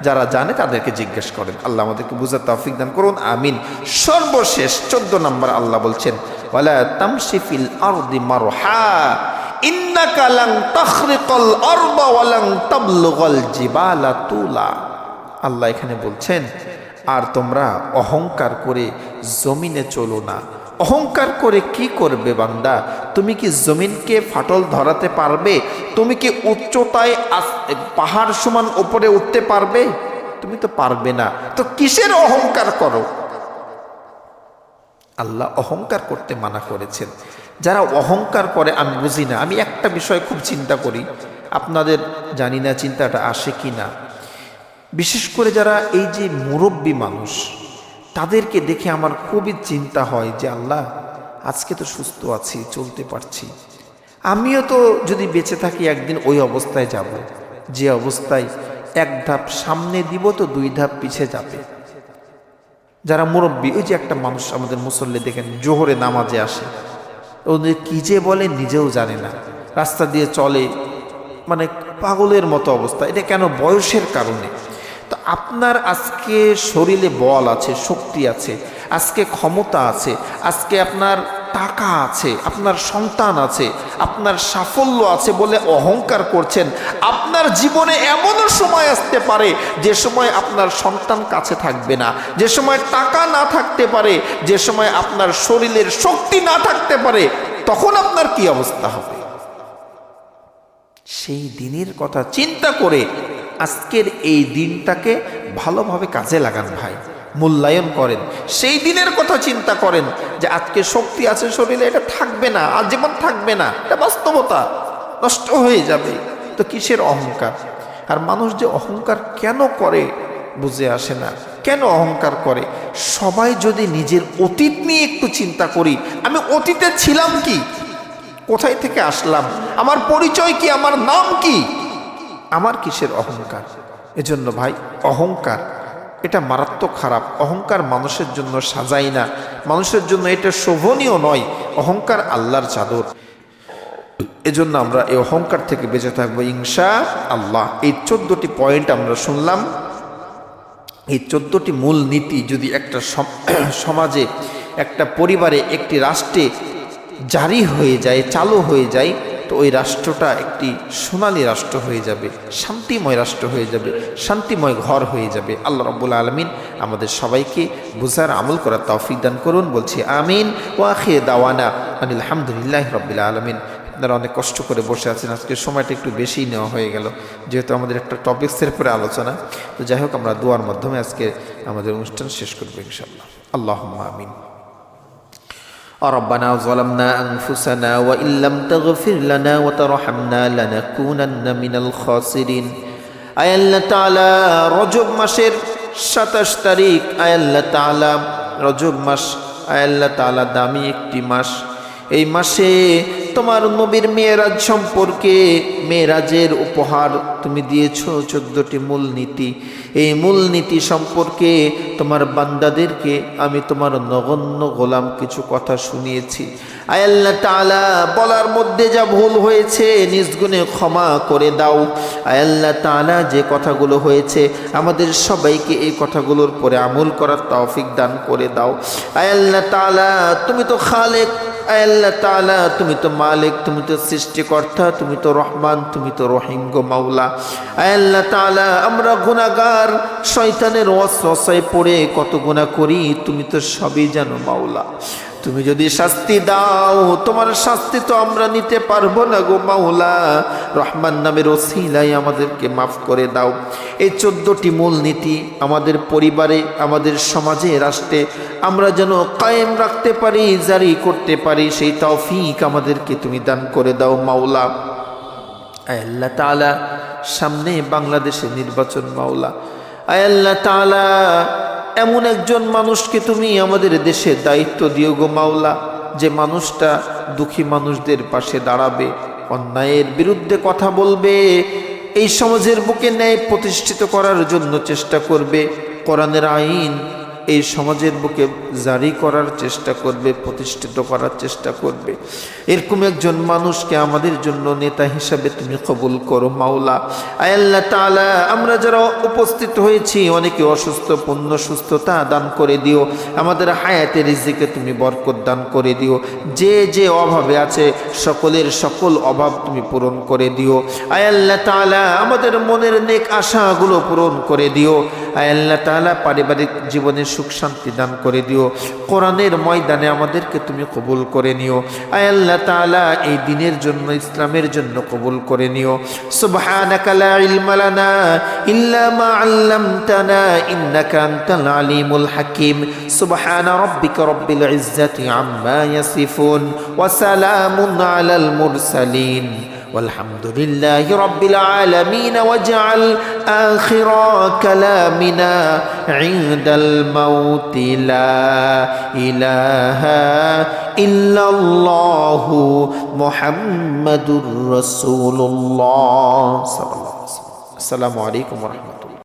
যারা জানে তাদেরকে জিজ্ঞেস করেন। আল্লাহ আমাদেরকে বুঝার তৌফিক দান করুন, আমিন। সর্বশেষ 14 নম্বর আল্লাহ বলছেন ওয়ালা তামশি ফিল আরদি মারহা ইন্নাকা লান তাখরিকাল আরদা ওয়া লান তাবলুগাল জিবালা তুলা। আল্লাহ এখানে বলছেন আর তোমরা অহংকার করে জমিনে চলো না। অহংকার করে কি করবে বান্দা? তুমি কি জমিনকে ফাটল ধরাতে পারবে? তুমি কি উচ্চতায় পাহাড় সমান উপরে উঠতে পারবে? তুমি তো পারবে না, তো কিসের অহংকার করো? আল্লাহ অহংকার করতে মানা করেছেন। যারা অহংকার করে আমি বুঝি না। আমি একটা বিষয় খুব চিন্তা করি, আপনাদের জানি না চিন্তাটা আসে কি না। বিশেষ করে যারা এই যে মুরব্বী মানুষ, তাদেরকে দেখে আমার খুবই চিন্তা হয় যে আল্লাহ, আজকে তো সুস্থ আছি, চলতে পারছি, আমিও তো যদি বেঁচে থাকি একদিন ওই অবস্থায় যাব, যে অবস্থায় এক ধাপ সামনে দিব তো 2 ধাপ পিছে যাবে। যারা মুরব্বী, ওই যে একটা মানুষ আমাদের মুসল্লি দেখেন জোহরে নামাজে আসে, ওদের কি যে বলে নিজেও জানে না, রাস্তা দিয়ে চলে মানে পাগলের মতো অবস্থা। এটা কেন? বয়সের কারণে। তো আপনার আজকে শরীরে বল আছে, শক্তি আছে, আজকে ক্ষমতা আছে, আজকে আপনার টাকা আছে, আপনার সন্তান আছে, আপনার সাফল্য আছে বলে অহংকার করছেন। আপনার জীবনে এমনও সময় আসতে পারে যে সময় আপনার সন্তান কাছে থাকবে না, যে সময় টাকা না থাকতে পারে, যে সময় আপনার শরীরের শক্তি না থাকতে পারে, তখন আপনার কি অবস্থা হবে? সেই দিনের কথা চিন্তা করে আজকের এই দিনটাকে ভালোভাবে কাজে লাগান ভাই, মূল্যায়ন করেন। সেই দিনের কথা চিন্তা করেন যে আজকে শক্তি আছে শরীরে, এটা থাকবে না, আজীবন থাকবে না, এটা বাস্তবতা, নষ্ট হয়ে যাবে। তো কিসের অহংকার? আর মানুষ যে অহংকার কেন করে বুঝে আসে না। কেন অহংকার করে? সবাই যদি নিজের অতীত নিয়ে একটু চিন্তা করি, আমি অতীতে ছিলাম কি, কোথায় থেকে আসলাম, আমার পরিচয় কি, আমার নাম কি, আমার কিসের অহংকার? এজন্য ভাই, অহংকার এটা মারাত্মক খারাপ। অহংকার মানুষের জন্য সাজাই না, মানুষের জন্য এটা শোভনীয় নয়। অহংকার আল্লাহর চাদর। এজন্য আমরা এই অহংকার থেকে বেঁচে থাকবো ইনশাআল্লাহ। এই 14টি পয়েন্ট আমরা শুনলাম। এই 14টি মূল নীতি যদি একটা সমাজে, একটা পরিবারে, একটি রাষ্ট্রে জারি হয়ে যায়, চালু হয়ে যায়, তো ওই রাষ্ট্রটা একটি সোনালী রাষ্ট্র হয়ে যাবে, শান্তিময় রাষ্ট্র হয়ে যাবে, শান্তিময় ঘর হয়ে যাবে। আল্লাহ রাব্বুল আলামিন আমাদের সবাইকে বুঝার আমল করার তৌফিক দান করুন, বলছি আমিন। ওয়া আখির দাওয়ানা আনিল হামদুলিল্লাহি রাব্বিল আলামিন। আপনারা অনেক কষ্ট করে বসে আছেন, আজকে সময়টা একটু বেশিই নেওয়া হয়ে গেল, যেহেতু আমাদের একটা টপিক্সের পরে আলোচনা। তো যাই হোক, আমরা দোয়ার মাধ্যমে আজকে আমাদের অনুষ্ঠান শেষ করবো ইনশাআল্লাহ। আল্লাহুম্মা আমিন। ربنا ظلمنا أنفسنا وإن لم تغفر لنا وترحمنا لنكونن من الخاسرين। আয় আল্লাহ তাআলা, রজব মাসের 27 তারিখ আয় আল্লাহ তাআলা রজব মাস, আয় আল্লাহ তাআলা দামি একটি মাস। এই মাসে তোমার নবীর মেরাজ সম্পর্কে, মেরাজের উপহার তুমি দিয়েছো 14টি মূলনীতি। এই মূলনীতি সম্পর্কে তোমার বান্দাদেরকে আমি তোমার নগণ্য গোলাম কিছু কথা শুনিয়েছি। আয় আল্লাহ তাআলা বলার মধ্যে যা ভুল হয়েছে নিজ গুণে ক্ষমা করে দাও। আয় আল্লাহ তাআলা যে কথাগুলো হয়েছে আমাদের সবাইকে এই কথাগুলোর পরে আমল করার তৌফিক দান করে দাও। আয় আল্লাহ তাআলা তুমি তো খালেক, আয় আল্লাহ তাআলা তুমি তো মালিক, তুমি তো সৃষ্টিকর্তা, তুমি তো রহমান, তুমি তো রহিম গো মাওলা। আয় আল্লাহ তাআলা আমরা গুনাহগার, শয়তানের ওয়াসওয়াসায় পড়ে কত গুনাহ করি, তুমি তো সবই জানো মাওলা। তুমি যদি শাস্তি দাও তোমার শাস্তি তো আমরা নিতে পারবো না গো মাওলা। রহমান নামের ওসিলায় আমাদেরকে মাফ করে দাও। এই 14টি মূলনীতি আমাদের পরিবারে, আমাদের সমাজে, রাষ্ট্রে আমরা যেন কায়েম রাখতে পারি, জারি করতে পারি, সেই তৌফিক আমাদেরকে তুমি দান করে দাও মাওলা। আয় আল্লাহ তাআলা সামনে বাংলাদেশে নির্বাচন মাওলা। আয় আল্লাহ তাআলা এমন একজন মানুষকে তুমি আমাদের দেশে দায়িত্ব দিও গো মাওলা, যে মানুষটা দুঃখী মানুষদের পাশে দাঁড়াবে, অন্যায়ের বিরুদ্ধে কথা বলবে, এই সমাজের বুকে ন্যায় প্রতিষ্ঠিত করার জন্য চেষ্টা করবে, কোরআনের আইন এই সমাজের বুকে জারি করার চেষ্টা করবে, প্রতিষ্ঠিত করার চেষ্টা করবে। এরকম একজন মানুষকে আমাদের জন্য নেতা হিসাবে তুমি কবুল করো মাওলা। আয় আল্লাহ তাআলা আমরা যারা উপস্থিত হয়েছি অনেকে অসুস্থ, পূর্ণ সুস্থতা দান করে দিও। আমাদের হায়াতে রিজিকে তুমি বরকত দান করে দিও। যে যে অভাবে আছে সকলের সকল অভাব তুমি পূরণ করে দিও। আয় আল্লাহ তাআলা আমাদের মনের নেক আশাগুলো পূরণ করে দিও। আয় আল্লাহ তাআলা পারিবারিক জীবনে সুখ শান্তি দান করে দিও। কোরআনের ময়দানে আমাদেরকে তুমি কবুল করে নিও। আয় আল্লাহ তাআলা এই দিনের জন্য, ইসলামের জন্য কবুল করে নিও। সুবহানাকা লা ইলমা লানা ইল্লা মা আল্লামতানা ইন্নাকা আনতাল আলিমুল হাকিম। সুবহানা রাব্বিকা রাব্বিল ইজ্জাতি আম্মা ইয়াসিফুন ওয়া সালামুন আলাল মুরসালিন والحمد لله رب العالمين. واجعل آخر كلامنا عند الموت لا إله إلا الله محمد رسول الله صلى الله عليه وسلم. السلام عليكم ورحمة الله.